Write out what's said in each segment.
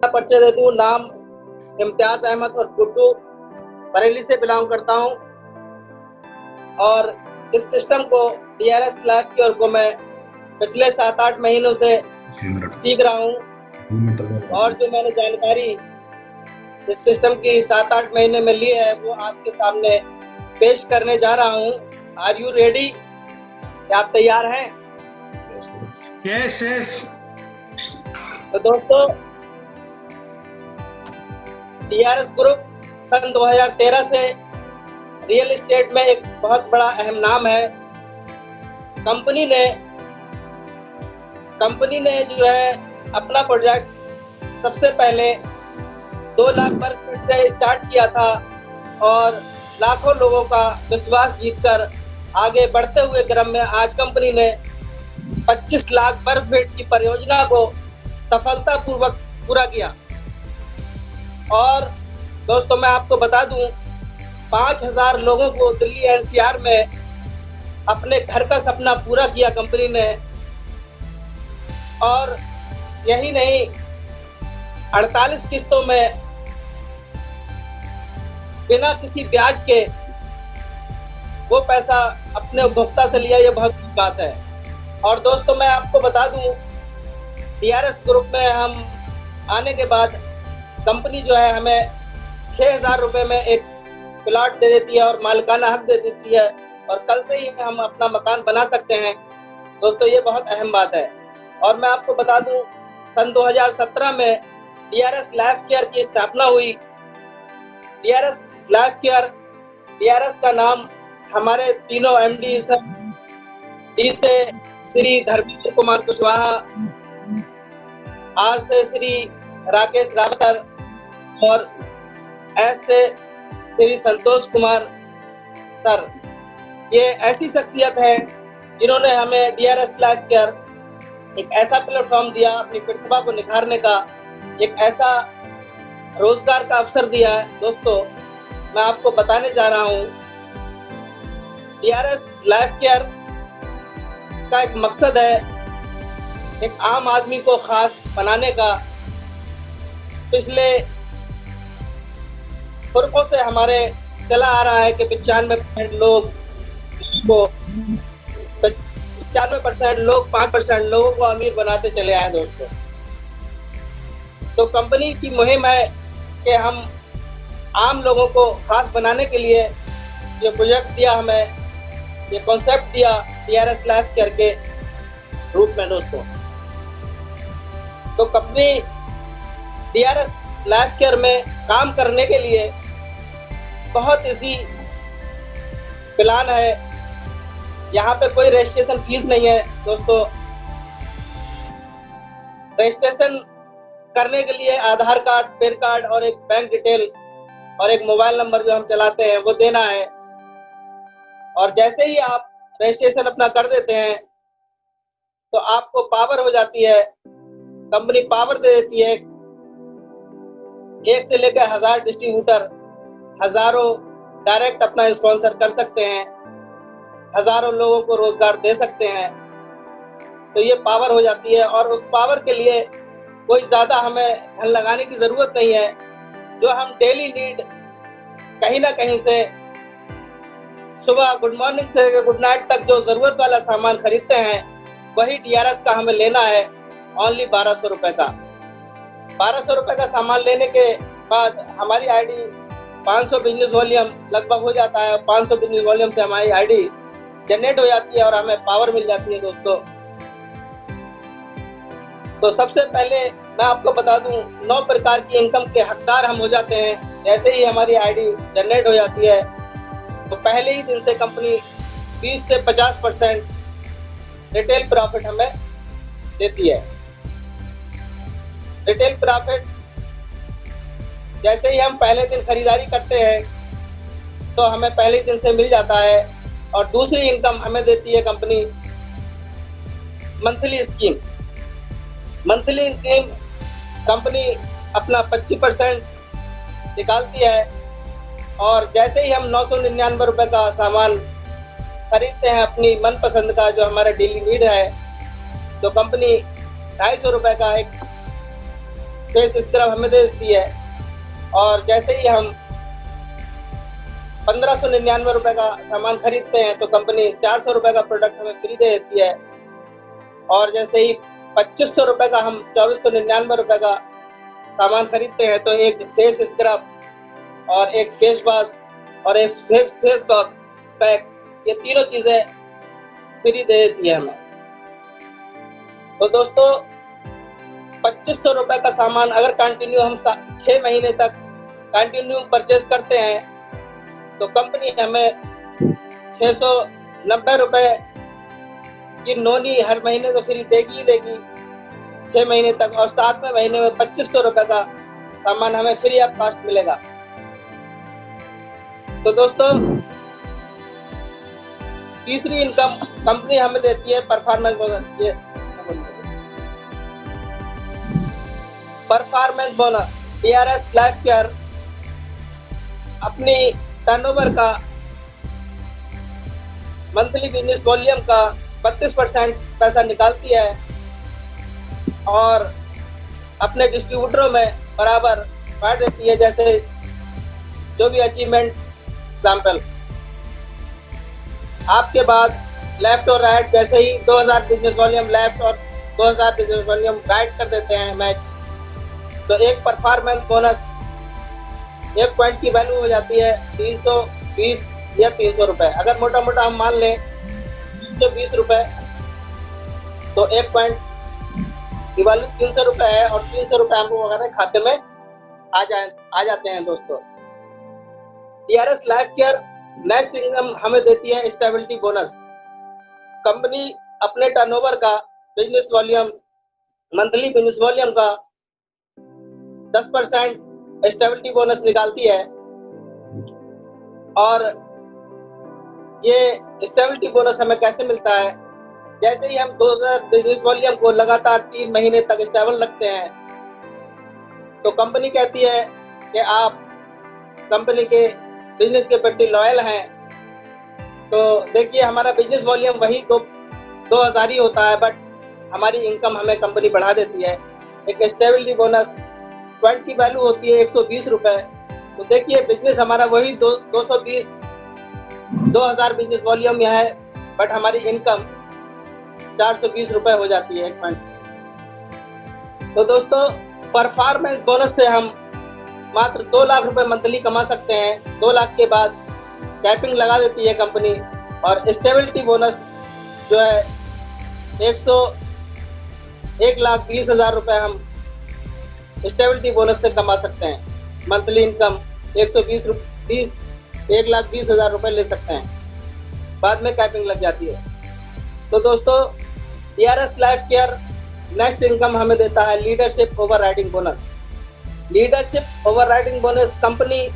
परिचय दे दूं। नाम इम्तियाज अहमद और गुड्डू, बरेली से बिलोंग करता हूं और इस सिस्टम को DRS लाइफ केयर को मैं पिछले 7-8 महीनों से सीख रहा हूं और जो मैंने जानकारी इस सिस्टम की 7-8 महीने में ली है वो आपके सामने पेश करने जा रहा हूं। Are you ready? क्या आप तैयार हैं? यस। तो दोस्तों, DRS ग्रुप सन 2013 से रियल एस्टेट में एक बहुत बड़ा अहम नाम है। कंपनी ने जो है अपना प्रोजेक्ट सबसे पहले 2 लाख वर्ग फीट से स्टार्ट किया था और लाखों लोगों का विश्वास जीतकर आगे बढ़ते हुए क्रम में आज कंपनी ने 25 लाख वर्ग फीट की परियोजना को सफलतापूर्वक पूरा किया। और दोस्तों, मैं आपको बता दूं, 5000 लोगों को दिल्ली NCR में अपने घर का सपना पूरा किया कंपनी ने। और यही नहीं, 48 किस्तों में बिना किसी ब्याज के वो पैसा अपने उपभोक्ता से लिया, ये बहुत बड़ी बात है। और दोस्तों, मैं आपको बता दूं, DRS ग्रुप में हम आने के बाद कंपनी जो है हमें 6000 रुपये में एक प्लाट दे देती है और मालिकाना हक दे देती है और कल से ही हम अपना मकान बना सकते हैं। दोस्तों, ये बहुत अहम बात है। और मैं आपको बता दूं, सन 2017 में DRS लाइफ केयर की स्थापना हुई। DRS लाइफ केयर, DRS का नाम हमारे तीनों MD सर, D से श्री धर्मेंद्र कुमार कुशवाहा, R से श्री राकेश राव सर और S से श्री संतोष कुमार सर, ये ऐसी शख्सियत है जिन्होंने हमें DRS लाइफ केयर एक ऐसा प्लेटफॉर्म दिया, अपनी प्रतिभा को निखारने का एक ऐसा रोजगार का अवसर दिया है। दोस्तों, मैं आपको बताने जा रहा हूँ, DRS लाइफ केयर का एक मकसद है एक आम आदमी को खास बनाने का। पिछले पुरखों से हमारे चला आ रहा है कि 95% लोग को 95% लोग 5% लोगों को अमीर बनाते चले आए। दोस्तों, तो कंपनी की मुहिम है कि हम आम लोगों को खास बनाने के लिए ये प्रोजेक्ट दिया, हमें ये कॉन्सेप्ट दिया DRS लाइफ केयर के रूप में। दोस्तों, तो कंपनी DRS लाइफ केयर में काम करने के लिए बहुत इजी प्लान है। यहाँ पे कोई रजिस्ट्रेशन फीस नहीं है। दोस्तों, रजिस्ट्रेशन करने के लिए आधार कार्ड, पैन कार्ड और एक बैंक डिटेल और एक मोबाइल नंबर जो हम चलाते हैं वो देना है। और जैसे ही आप रजिस्ट्रेशन अपना कर देते हैं तो आपको पावर हो जाती है, कंपनी पावर दे देती है। 1 से लेकर 1000 डिस्ट्रीब्यूटर हजारों डायरेक्ट अपना स्पॉन्सर कर सकते हैं, हजारों लोगों को रोजगार दे सकते हैं। तो ये पावर हो जाती है और उस पावर के लिए कोई ज़्यादा हमें धन लगाने की ज़रूरत नहीं है। जो हम डेली नीड कहीं ना कहीं से सुबह गुड मॉर्निंग से गुड नाइट तक जो ज़रूरत वाला सामान खरीदते हैं वही DRS का हमें लेना है, ओनली 1200 रुपये का। 1200 रुपये का सामान लेने के बाद हमारी ID 500 बिजनेस वॉल्यूम लगभग हो जाता है। 500 बिजनेस वॉल्यूम से हमारी ID जनरेट हो जाती है और हमें पावर मिल जाती है। दोस्तों, तो सबसे पहले मैं आपको बता दूं, 9 प्रकार की इनकम के हकदार हम हो जाते हैं। जैसे ही हमारी ID जनरेट हो जाती है तो पहले ही दिन से कंपनी 20 से 50% रिटेल प्रॉफिट हमें देती है। रिटेल प्रॉफिट जैसे ही हम पहले दिन खरीदारी करते हैं तो हमें पहले दिन से मिल जाता है। और दूसरी इनकम हमें देती है company monthly scheme. Monthly scheme company अपना 25% निकालती है और जैसे ही हम 999 रुपये का सामान खरीदते हैं अपनी मनपसंद का जो हमारा डेली नीड है, तो कंपनी 250 रुपये का एक फेस स्क्रब हमें दे देती है। और जैसे ही हम 1599 रुपए का सामान खरीदते हैं तो कंपनी 400 रुपए का प्रोडक्ट हमें फ्री दे देती है। और जैसे ही 2500 रुपए का हम 2499 रुपए का सामान खरीदते हैं तो एक फेस स्क्रब और एक फेस वॉश और एक फेस पैक, ये तीनों चीजें फ्री दे देती है हमें। तो दोस्तों 2500 रुपए का सामान अगर कंटिन्यू हम 6 महीने तक कंटिन्यू परचेज करते हैं तो कंपनी हमें 690 रुपए की नोनी हर महीने तो फ्री देगी ही देगी 6 महीने तक, और 7वें महीने में 2500 रुपए का सामान हमें फ्री ऑफ कॉस्ट मिलेगा। तो दोस्तों तीसरी इनकम कंपनी हमें देती है performance bonus. Performance bonus DRS life care अपनी टर्नओवर का मंथली बिजनेस वॉल्यूम का 32% पैसा निकालती है और अपने डिस्ट्रीब्यूटरों में बराबर बांट देती है। जैसे जो भी अचीवमेंट एग्जाम्पल आपके बाद लेफ्ट और राइट, जैसे ही 2000 बिजनेस वॉल्यूम लेफ्ट और 2000 बिजनेस वॉल्यूम राइट कर देते हैं मैच, तो एक परफॉर्मेंस बोनस 1 पॉइंट की वैल्यू हो जाती है 320 या 300 रुपए। अगर मोटा मोटा हम मान लें 320 रुपए तो 1 पॉइंट की वैल्यू 300 रुपए है और 300 रुपए हमको वगैरह खाते में आ जाते हैं। दोस्तों DRS life care next income हमें देती है स्टेबिलिटी बोनस। कंपनी अपने टर्नओवर का business volume monthly business volume का 10% स्टेबिलिटी बोनस निकालती है और ये स्टेबिलिटी बोनस हमें कैसे मिलता है? जैसे ही हम 2000 बिजनेस वॉल्यूम को लगातार 3 महीने तक स्टेबल रखते हैं तो कंपनी कहती है कि आप कंपनी के बिजनेस के प्रति लॉयल हैं। तो देखिए हमारा बिजनेस वॉल्यूम वही 2000 ही होता है, बट हमारी इनकम हमें कंपनी बढ़ा देती है। एक स्टेबिलिटी बोनस पॉइंट की वैल्यू होती है 120 रुपए। तो देखिए बिजनेस हमारा वही 2000 बिजनेस वॉल्यूम में है, बट हमारी इनकम 420 रुपए हो जाती है 1 पॉइंट। तो दोस्तों परफॉर्मेंस बोनस से हम मात्र 2 लाख रुपए मंथली कमा सकते हैं। 2 लाख के बाद कैपिंग लगा देती है कंपनी और स्टेबिलिटी बोनस जो है 1,20,000 रुपए हम स्टेबिलिटी बोनस से कमा सकते हैं। मंथली इनकम 1,20,000 रुपए ले सकते हैं, बाद में कैपिंग लग जाती है। तो दोस्तों DRS life care next income हमें देता है leadership overriding bonus. Leadership overriding bonus company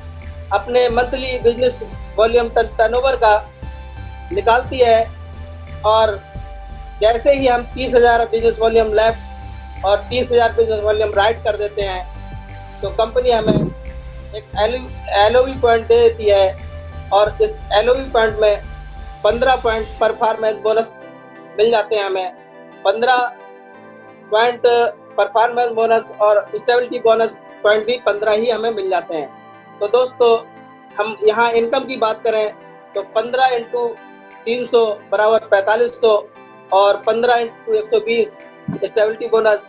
अपने मंथली बिजनेस वॉल्यूम टर्नओवर का निकालती है और जैसे ही हम 30,000 बिजनेस वॉल्यूम लेफ्ट और 30,000 बिजनेस वॉल्यूम राइट कर देते हैं तो कंपनी हमें एक LOV पॉइंट दे देती है और इस LOV पॉइंट में 15 पॉइंट परफॉर्मेंस बोनस मिल जाते हैं हमें। 15 पॉइंट परफॉर्मेंस बोनस और स्टेबिलिटी बोनस पॉइंट भी 15 ही हमें मिल जाते हैं। तो दोस्तों हम यहाँ इनकम की बात करें तो 15 × 300 बराबर 4500 और 15 × 120 स्टेबिलिटी बोनस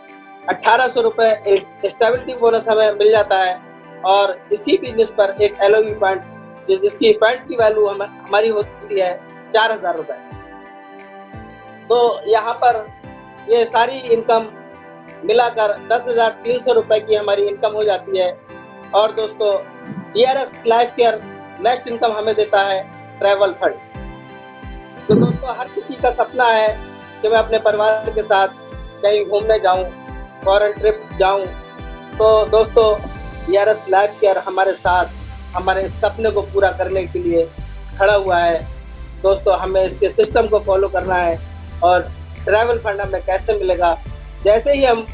1800 रुपये स्टेबिलिटी बोनस हमें मिल जाता है। और इसी बिजनेस पर एक LOV पॉइंट जिसकी पॉइंट की वैल्यू हमारी होती है 4000 रुपये। तो यहाँ पर ये सारी इनकम मिलाकर 10,300 रुपये की हमारी इनकम हो जाती है। और दोस्तों DRS life care next income हमें देता है ट्रैवल फंड। तो दोस्तों हर किसी का सपना है कि मैं अपने परिवार के साथ कहीं घूमने जाऊं, फॉरेन ट्रिप जाऊं। तो दोस्तों DRS लाइफ केयर हमारे साथ हमारे इस सपने को पूरा करने के लिए खड़ा हुआ है। दोस्तों हमें इसके सिस्टम को फॉलो करना है और ट्रैवल फंड हमें कैसे मिलेगा? जैसे ही हम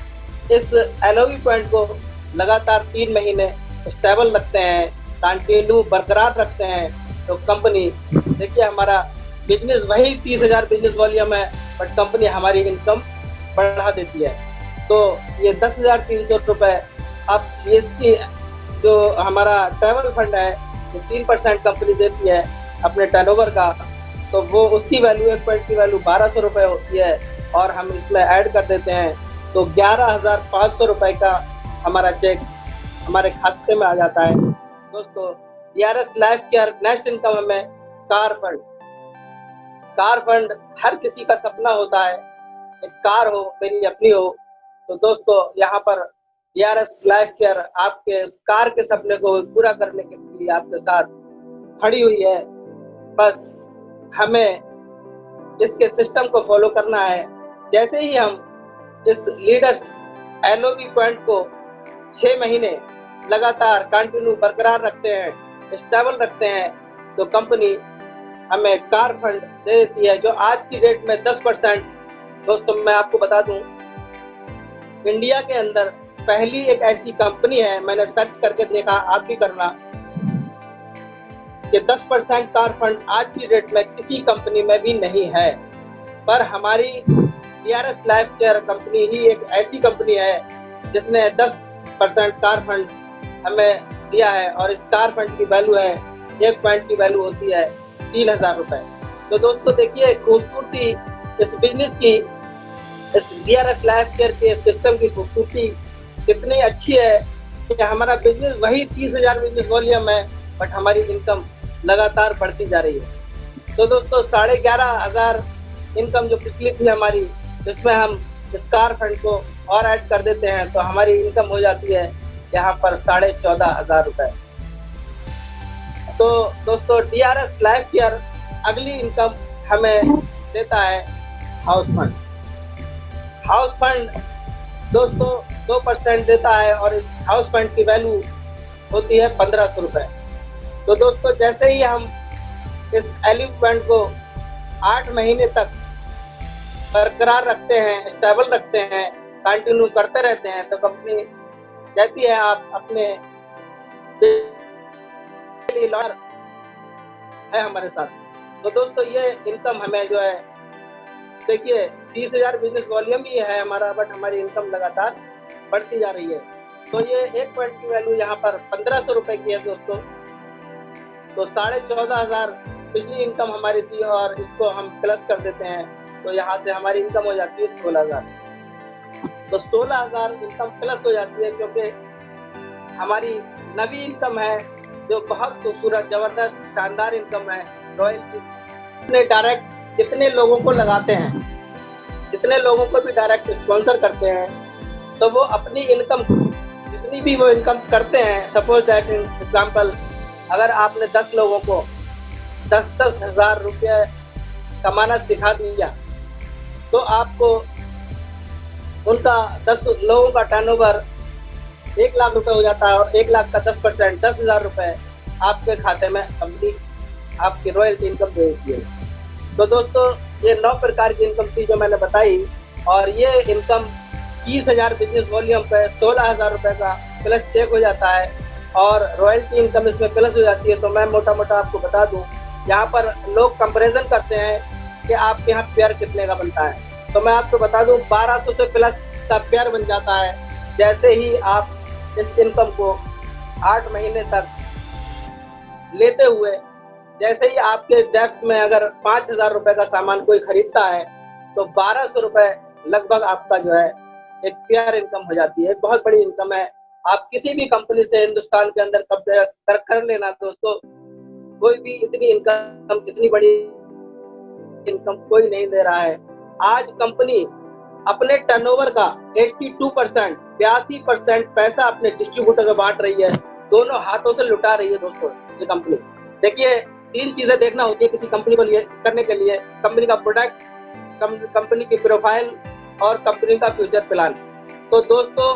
इस LOV पॉइंट को लगातार 3 महीने स्टेबल रखते हैं, कंटिन्यू बरकरार रखते हैं, तो कंपनी देखिए हमारा बिजनेस वही 30,000 बिजनेस वॉल्यूम है, बट कंपनी हमारी इनकम बढ़ा देती है। तो ये 10,300 रुपये अब इसकी जो हमारा ट्रैवल फंड है, जो 3% कंपनी देती है अपने टर्नओवर का, तो वो उसकी वैल्यू, एक पॉइंट की वैल्यू 1200 रुपये होती है, और हम इसमें ऐड कर देते हैं तो 11,500 रुपये का हमारा चेक हमारे खाते में आ जाता है। दोस्तों, DRS life care next income हमें कार फंड हर किसी का सपना होता है, एक कार हो, मेरी अपनी हो। तो दोस्तों, यहाँ पर DRS लाइफ केयर आपके कार के सपने को पूरा करने के लिए आपके साथ खड़ी हुई है। बस हमें इसके सिस्टम को फॉलो करना है। जैसे ही हम इस लीडर्स LOB पॉइंट को 6 महीने लगातार कंटिन्यू बरकरार रखते हैं, स्टेबल रखते हैं, तो कंपनी हमें कार फंड दे देती है, जो आज की डेट में 10%। दोस्तों, मैं आपको बता दूं, इंडिया के अंदर पहली एक ऐसी कंपनी है, मैंने सर्च करके देखा, आप भी करना, कि 10% कार फंड आज की डेट में किसी कंपनी में भी नहीं है। पर हमारी DRS लाइफ केयर कंपनी ही एक ऐसी कंपनी है जिसने 10% कार फंड हमें दिया है, और इस कार फंड की वैल्यू है, एक पॉइंट की वैल्यू होती है 3,000 रुपये। तो दोस्तों, देखिए खूबसूरती इस बिजनेस की, इस DRS लाइफ केयर के सिस्टम की खूबसूरती कितनी अच्छी है कि हमारा बिजनेस वही 30,000 बिजनेस वॉल्यूम है, बट हमारी इनकम लगातार बढ़ती जा रही है। तो दोस्तों, 11,500 इनकम जो पिछली थी हमारी, जिसमें हम इस कार फंड को और ऐड कर देते हैं, तो हमारी इनकम हो जाती है यहाँ पर 14,500 रुपये। तो दोस्तों, DRS लाइफ केयर अगली इनकम हमें देता है हाउस फंड। हाउस फंड दोस्तों 2% देता है, और इस हाउस फंड की वैल्यू होती है 1,500 रुपये। तो दोस्तों, जैसे ही हम इस LOB फंड को 8 महीने तक बरकरार रखते हैं, स्टेबल रखते हैं, कंटिन्यू करते रहते हैं, तो कंपनी कहती है आप अपने लॉयर है हमारे साथ। तो दोस्तों, ये इनकम हमें जो है, देखिए 30,000 बिजनेस वॉल्यूम भी है हमारा, बट हमारी इनकम लगातार बढ़ती जा रही है। तो ये एक पॉइंट की वैल्यू यहाँ पर 1,500 रुपये की है दोस्तों। तो 14,500 पिछली इनकम हमारी थी, और इसको हम प्लस कर देते हैं, तो यहाँ से हमारी इनकम हो जाती है 16,000। तो 16,000 इनकम प्लस हो जाती है, क्योंकि हमारी नवी इनकम है, जो बहुत खूबसूरत, जबरदस्त, शानदार इनकम है। रॉयल्टी अपने डायरेक्ट जितने लोगों को लगाते हैं, जितने लोगों को भी डायरेक्ट स्पॉन्सर करते हैं, तो वो अपनी इनकम, जितनी भी वो इनकम करते हैं, सपोज दैट इन एग्जाम्पल, अगर आपने 10 लोगों को 10-10 हज़ार रुपये कमाना सिखा दिया, तो आपको उनका 10 लोगों का टर्नओवर 1 लाख रुपए हो जाता है, और 1 लाख का 10% 10,000 रुपये आपके खाते में कंपनी आपकी रॉयल्टी इनकम दे देती है। तो दोस्तों, ये 9 प्रकार की इनकम थी जो मैंने बताई, और ये इनकम 30,000 बिजनेस वॉल्यूम पे 16,000 रुपये का प्लस चेक हो जाता है, और रॉयल्टी इनकम इसमें प्लस हो जाती है। तो मैं मोटा मोटा आपको बता दूं, यहाँ पर लोग कंपैरिजन करते हैं कि आपके यहाँ पेयर कितने का बनता है, तो मैं आपको बता दूं 1200 से प्लस का पेयर बन जाता है, जैसे ही आप इस इनकम को 8 महीने तक लेते हुए, जैसे ही आपके डेस्क में अगर 5,000 रुपये का सामान कोई खरीदता है, तो 1,200 रुपये लगभग आपका जो है एक पेयर इनकम हो जाती है। बहुत बड़ी इनकम है। आप किसी भी कंपनी से हिंदुस्तान के अंदर कंपेयर कर लेना दोस्तों, कोई भी इतनी इनकम, इतनी बड़ी इनकम कोई नहीं दे रहा है। आज कंपनी अपने टर्नओवर का 82%, 82% पैसा अपने डिस्ट्रीब्यूटर को बांट रही है, दोनों हाथों से लुटा रही है दोस्तों ये कंपनी। देखिए, 3 चीजें देखना होती है किसी कंपनी को करने के लिए: कंपनी का प्रोडक्ट, कंपनी की प्रोफाइल, और कंपनी का फ्यूचर प्लान। तो दोस्तों,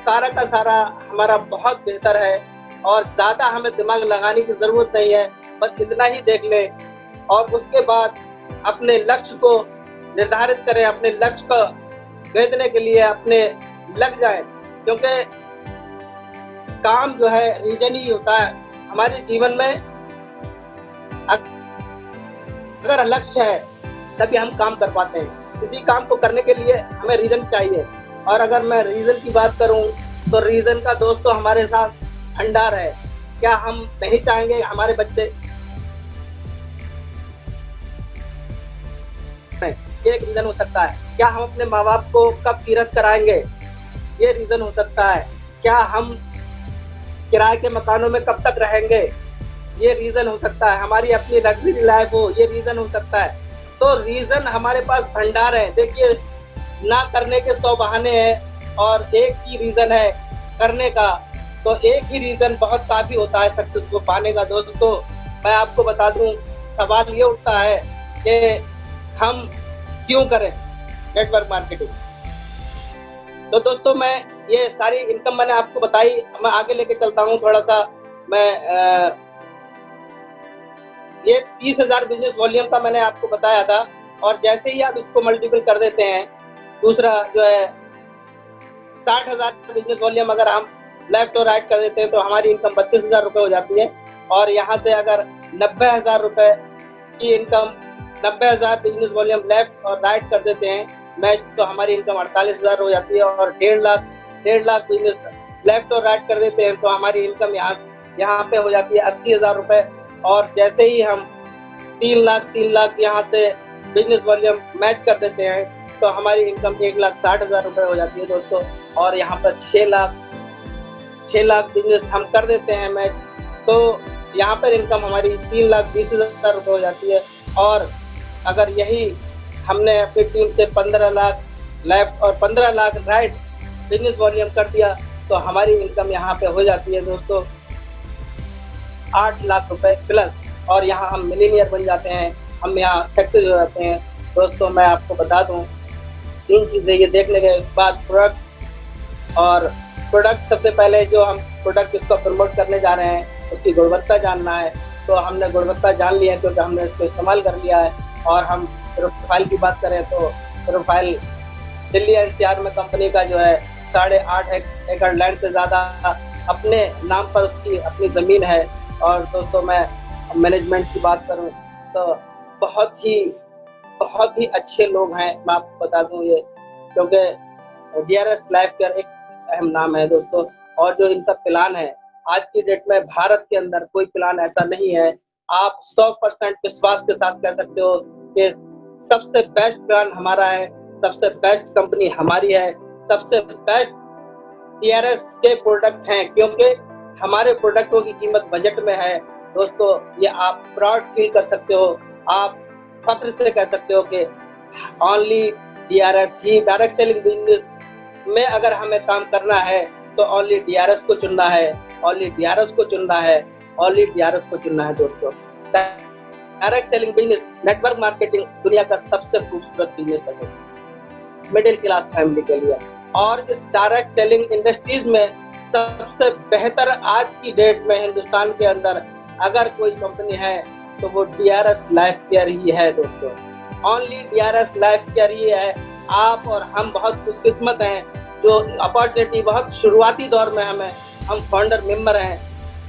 सारा का सारा हमारा बहुत बेहतर है, और ज़्यादा हमें दिमाग लगाने की ज़रूरत नहीं है। बस इतना ही देख लें, और उसके बाद अपने लक्ष्य को निर्धारित करें, अपने लक्ष्य को भेदने के लिए अपने लग जाए, क्योंकि काम जो है रीजन ही होता है हमारे जीवन में। अगर लक्ष्य है तभी हम काम कर पाते हैं। किसी काम को करने के लिए हमें रीजन चाहिए, और अगर मैं रीजन की बात करूं तो रीजन का दोस्तों हमारे साथ भंडार है। क्या हम नहीं चाहेंगे हमारे बच्चे, ये एक रीजन हो सकता है। क्या हम अपने माँ बाप को कब तीरथ कराएंगे, ये रीजन हो सकता है। क्या हम किराए के मकानों में कब तक रहेंगे, ये रीजन हो सकता है। हमारी अपनी लग्जरी लाइफ हो, ये रीजन हो सकता है। तो रीजन हमारे पास भंडार है। देखिए, ना करने के 100 बहाने हैं और एक ही रीजन है करने का। तो एक ही रीजन बहुत काफी होता है सक्सेस को पाने का। दोस्तों मैं आपको बता दूं, सवाल ये उठता है कि हम क्यों करें नेटवर्क मार्केटिंग। तो दोस्तों मैं ये सारी इनकम मैंने आपको बताई, मैं आगे लेके चलता हूँ थोड़ा सा। मैं ये 30,000 बिजनेस वॉल्यूम का मैंने आपको बताया था, और जैसे ही आप इसको मल्टीपल कर देते हैं, दूसरा जो है 60,000 बिजनेस वॉल्यूम अगर हम लेफ्ट और राइट कर देते हैं तो हमारी इनकम 32,000 रुपये हो जाती है। और यहाँ से अगर 90,000 रुपये की इनकम, 90,000 बिजनेस वॉल्यूम लेफ्ट और राइट कर देते हैं मैच, तो हमारी इनकम 48,000 हो जाती है। और 1.5 लाख बिजनेस लेफ्ट और राइट कर देते हैं तो हमारी इनकम यहाँ पे हो जाती है 80,000 रुपये। और जैसे ही हम 3 लाख यहाँ से बिजनेस वॉल्यूम मैच कर देते हैं तो हमारी इनकम 1,60,000 रुपये हो जाती है दोस्तों। और यहाँ पर 6 लाख बिजनेस हम कर देते हैं मैच, तो यहाँ पर इनकम हमारी 3,20,000 रुपये हो जाती है। और अगर यही हमने अपनी टीम से 15 लाख लेफ्ट और 15 लाख राइट बिजनेस वॉल्यूम कर दिया तो हमारी इनकम यहाँ पे हो जाती है दोस्तों 8 लाख रुपए प्लस। और यहाँ हम मिलीनियर बन जाते हैं, हम यहाँ सक्सेस हो जाते हैं। दोस्तों मैं आपको बता दूँ 3 चीज़ें ये देखने के बाद, प्रोडक्ट सबसे पहले जो हम प्रोडक्ट इसको प्रमोट करने जा रहे हैं उसकी गुणवत्ता जानना है। तो हमने गुणवत्ता जान लिया है क्योंकि हमने इसको इस्तेमाल कर लिया है। और हम प्रोफाइल की बात करें तो प्रोफाइल दिल्ली एनसीआर में कंपनी का जो है 8.5 एकड़ लैंड से ज़्यादा अपने नाम पर उसकी अपनी ज़मीन है। और दोस्तों मैं मैनेजमेंट की बात करूं तो बहुत ही अच्छे लोग हैं, मैं आपको बता दूं ये, क्योंकि डीआरएस लाइफ केयर एक अहम नाम है दोस्तों। और जो इनका प्लान है, आज की डेट में भारत के अंदर कोई प्लान ऐसा नहीं है। आप 100% विश्वास के साथ कह सकते हो कि सबसे बेस्ट प्लान हमारा है, सबसे बेस्ट कंपनी हमारी है, सबसे बेस्ट डीआरएस के प्रोडक्ट हैं, क्योंकि हमारे प्रोडक्टों की कीमत बजट में है दोस्तों। ये आप प्राउड फील कर सकते हो, आप फख्र से कह सकते हो कि ओनली डीआरएस ही, डायरेक्ट सेलिंग बिजनेस में अगर हमें काम करना है तो ओनली डीआरएस को चुनना है, ओनली डीआरएस को चुनना है, ओनली डीआरएस को चुनना है दोस्तों। Direct selling business, network marketing दुनिया का सबसे खूबसूरत बिजनेस है मिडिल क्लास फैमिली के लिए। और इस डायरेक्ट सेलिंग इंडस्ट्रीज में सबसे बेहतर आज की डेट में हिंदुस्तान के अंदर अगर कोई कंपनी है तो वो डीआरएस लाइफ केयर ही है दोस्तों। ओनली डीआरएस लाइफ केयर ही है। आप और हम बहुत खुशकिस्मत हैं जो अपॉर्चुनिटी बहुत शुरुआती दौर में हम फाउंडर मेंबर हैं,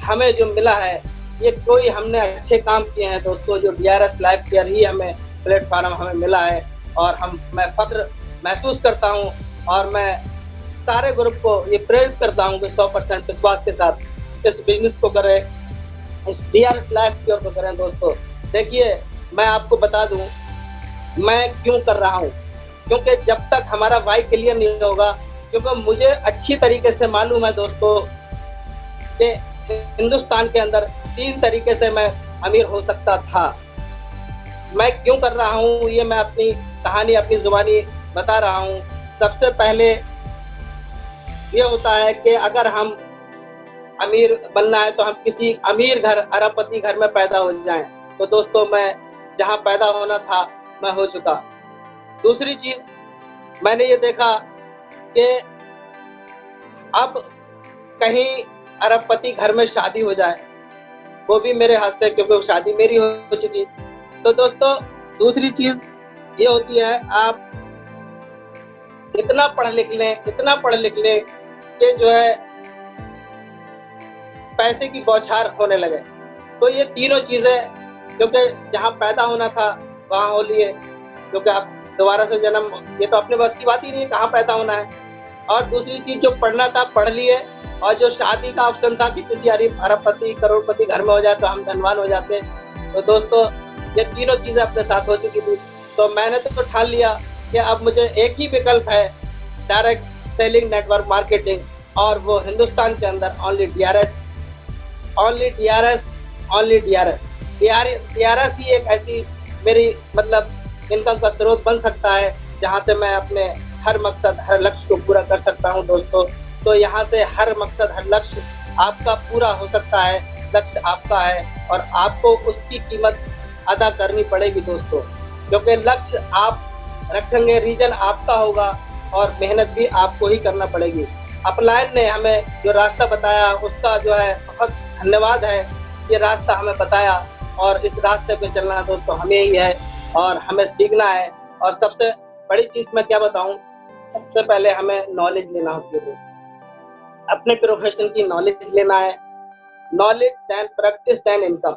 हमें जो मिला है ये कोई हमने अच्छे काम किए हैं दोस्तों। जो डीआरएस लाइफ केयर ही हमें प्लेटफॉर्म हमें मिला है और मैं फख्र महसूस करता हूँ। और मैं सारे ग्रुप को ये प्रेरित करता हूँ कि 100% विश्वास के साथ इस बिजनेस को करें, इस डीआरएस लाइफ केयर को करें दोस्तों। देखिए मैं आपको बता दूं मैं क्यों कर रहा हूं, क्योंकि जब तक हमारा वाई क्लियर नहीं होगा, क्योंकि मुझे अच्छी तरीके से मालूम है दोस्तों कि हिंदुस्तान के अंदर 3 तरीके से मैं अमीर हो सकता था। मैं क्यों कर रहा हूं ये मैं अपनी कहानी अपनी जुबानी बता रहा हूं। सबसे पहले ये होता है कि अगर हम अमीर बनना है तो हम किसी अमीर घर, अरबपति घर में पैदा हो जाएं। तो दोस्तों मैं जहां पैदा होना था मैं हो चुका। दूसरी चीज मैंने ये देखा कि अब कहीं अरबपति घर में शादी हो जाए, वो भी मेरे हाथ से, क्योंकि वो शादी मेरी हो चुकी। तो दोस्तों दूसरी चीज ये होती है, आप इतना पढ़ लिख लें कि जो है पैसे की बौछार होने लगे। तो ये तीनों चीजें, क्योंकि जहाँ पैदा होना था वहाँ हो लिए, क्योंकि आप दोबारा से जन्म, ये तो अपने बस की बात ही नहीं है, कहाँ पैदा होना है। और दूसरी चीज जो पढ़ना था पढ़ लिए, और जो शादी का ऑप्शन था कि किसी अरबपति करोड़पति घर में हो जाए तो हम धनवान हो जाते। तो दोस्तों ये तीनों चीजें अपने साथ हो चुकी थी, तो मैंने तो ठान लिया कि अब मुझे एक ही विकल्प है, डायरेक्ट सेलिंग नेटवर्क मार्केटिंग, और वो हिंदुस्तान के अंदर only DRS, only DRS, only DRS. DRS ही एक ऐसी मेरी मतलब इनकम का स्रोत बन सकता है जहाँ से मैं अपने हर मकसद हर लक्ष्य को पूरा कर सकता हूँ दोस्तों। तो यहाँ से हर मकसद हर लक्ष्य आपका पूरा हो सकता है, लक्ष्य आपका है और आपको उसकी कीमत अदा करनी पड़ेगी दोस्तों, क्योंकि लक्ष्य आप रखेंगे, रीजन आपका होगा और मेहनत भी आपको ही करना पड़ेगी। अपलाइन ने हमें जो रास्ता बताया उसका जो है बहुत धन्यवाद है, ये रास्ता हमें बताया और इस रास्ते पे चलना दोस्तों हमें ही है और हमें सीखना है। और सबसे बड़ी चीज मैं क्या बताऊं, सबसे पहले हमें नॉलेज लेना होती है दोस्तों, अपने प्रोफेशन की नॉलेज लेना है। Knowledge then practice then income.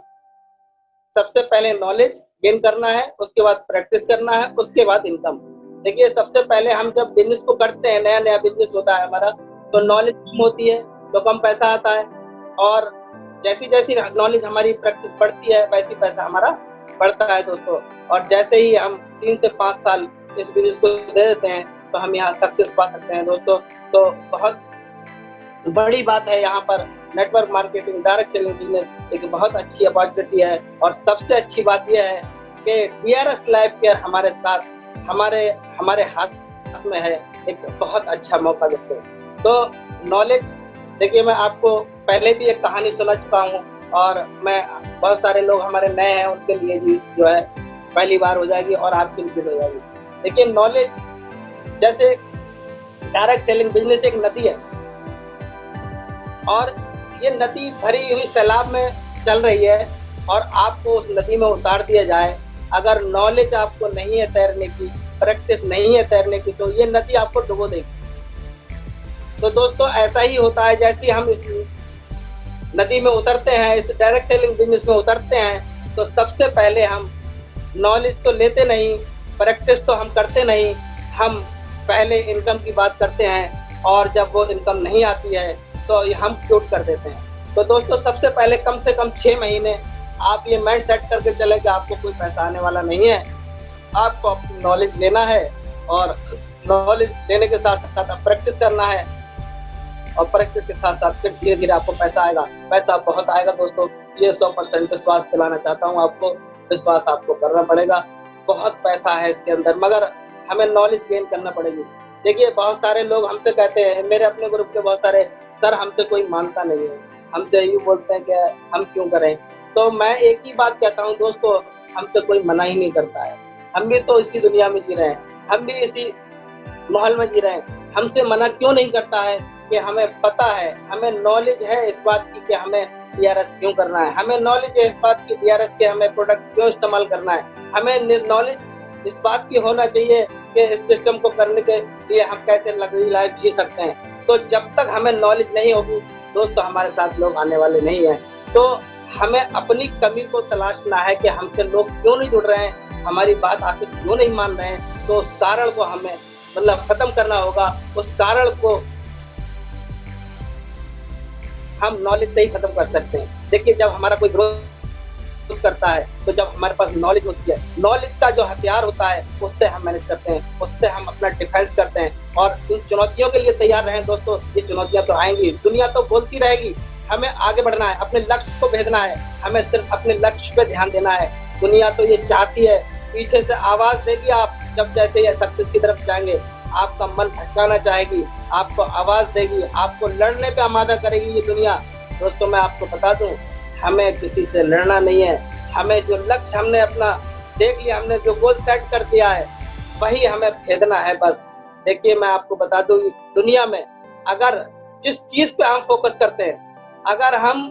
सबसे पहले नॉलेज गेन करना है, उसके बाद प्रैक्टिस करना है, उसके बाद इनकम। देखिए सबसे पहले हम जब बिजनेस को करते हैं, नया नया बिजनेस होता है हमारा, तो नॉलेज कम होती है तो कम पैसा आता है, और जैसी जैसी नॉलेज हमारी प्रैक्टिस बढ़ती है वैसी पैसा हमारा बढ़ता है दोस्तों। और जैसे ही हम 3 से 5 साल इस बिजनेस को दे देते हैं तो हम यहाँ सक्सेस पा सकते हैं दोस्तों। तो बहुत बड़ी बात है यहाँ पर, network marketing direct selling business एक बहुत अच्छी अपॉर्चुनिटी है। और सबसे अच्छी बात यह है कि डीआरएस लाइफ केयर हमारे साथ हमारे हाथ में है, एक बहुत अच्छा मौका दोस्तों। तो नॉलेज, देखिए मैं आपको पहले भी एक कहानी सुना चुका हूँ और मैं बहुत सारे लोग हमारे नए हैं उनके लिए भी जो है पहली बार हो जाएगी और आपकी रिपीट हो जाएगी। देखिए नॉलेज, जैसे डायरेक्ट सेलिंग बिजनेस एक नदी है और ये नदी भरी हुई सैलाब में चल रही है और आपको उस नदी में उतार दिया जाए, अगर नॉलेज आपको नहीं है तैरने की, प्रैक्टिस नहीं है तैरने की, तो ये नदी आपको डुबो देगी। तो दोस्तों ऐसा ही होता है, जैसे हम इस नदी में उतरते हैं, इस डायरेक्ट सेलिंग बिजनेस में उतरते हैं, तो सबसे पहले हम नॉलेज तो लेते नहीं, प्रैक्टिस तो हम करते नहीं, हम पहले इनकम की बात करते हैं और जब वो इनकम नहीं आती है तो हम क्विट कर देते हैं। तो दोस्तों सबसे पहले कम से कम 6 महीने आप ये माइंड सेट करके चले कि आपको कोई पैसा आने वाला नहीं है, आपको अपनी नॉलेज लेना है और नॉलेज लेने के साथ साथ प्रैक्टिस करना है और प्रैक्टिस के साथ साथ फिर धीरे धीरे आपको पैसा आएगा, पैसा बहुत आएगा दोस्तों। ये 100% विश्वास दिलाना चाहता हूँ आपको, विश्वास आपको करना पड़ेगा, बहुत पैसा है इसके अंदर, मगर हमें नॉलेज गेन करना पड़ेगी। देखिए बहुत सारे लोग हमसे कहते हैं, मेरे अपने ग्रुप के बहुत सारे, सर हमसे कोई मानता नहीं है, हमसे यूँ बोलते हैं कि हम क्यों करें। तो मैं एक ही बात कहता हूँ दोस्तों, हमसे कोई मना ही नहीं करता है, हम भी तो इसी दुनिया में जी रहे हैं, हम भी इसी माहौल में जी रहे हैं, हमसे मना क्यों नहीं करता है कि हमें पता है, हमें नॉलेज है इस बात की कि हमें डीआरएस क्यों करना है, हमें नॉलेज है इस बात की डीआरएस के हमें प्रोडक्ट क्यों इस्तेमाल करना है, हमें नॉलेज इस बात की होना चाहिए कि इस सिस्टम को करने के लिए हम कैसे लग्जरी लाइफ जी सकते हैं। तो जब तक हमें नॉलेज नहीं होगी दोस्तों हमारे साथ लोग आने वाले नहीं हैं। तो हमें अपनी कमी को तलाशना है कि हमसे लोग क्यों नहीं जुड़ रहे हैं, हमारी बात आखिर क्यों नहीं मान रहे हैं, तो उस कारण को हमें मतलब खत्म करना होगा, उस कारण को हम नॉलेज से ही खत्म कर सकते हैं। देखिए जब हमारा कोई ग्रोथ करता है तो जब हमारे पास नॉलेज होती है, नॉलेज का जो हथियार होता है उससे हम मैनेज करते हैं, उससे हम अपना डिफेंस करते हैं और इन चुनौतियों के लिए तैयार रहें दोस्तों। ये चुनौतियां तो आएंगी, दुनिया तो बोलती रहेगी, हमें आगे बढ़ना है, अपने लक्ष्य को भेजना है, हमें सिर्फ अपने लक्ष्य पे ध्यान देना है। दुनिया तो ये चाहती है, पीछे से आवाज देगी, आप जब जैसे ये सक्सेस की तरफ जाएंगे आपका मन भटकाना चाहेगी, आपको आवाज देगी, आपको लड़ने पे आमादा करेगी ये दुनिया। दोस्तों मैं आपको बता दूं, हमें किसी से लड़ना नहीं है, हमें जो लक्ष्य हमने अपना देख लिया, हमने जो गोल सेट कर दिया है वही हमें भेजना है बस। देखिए मैं आपको बता दूं, दुनिया में अगर जिस चीज पे हम फोकस करते हैं, अगर हम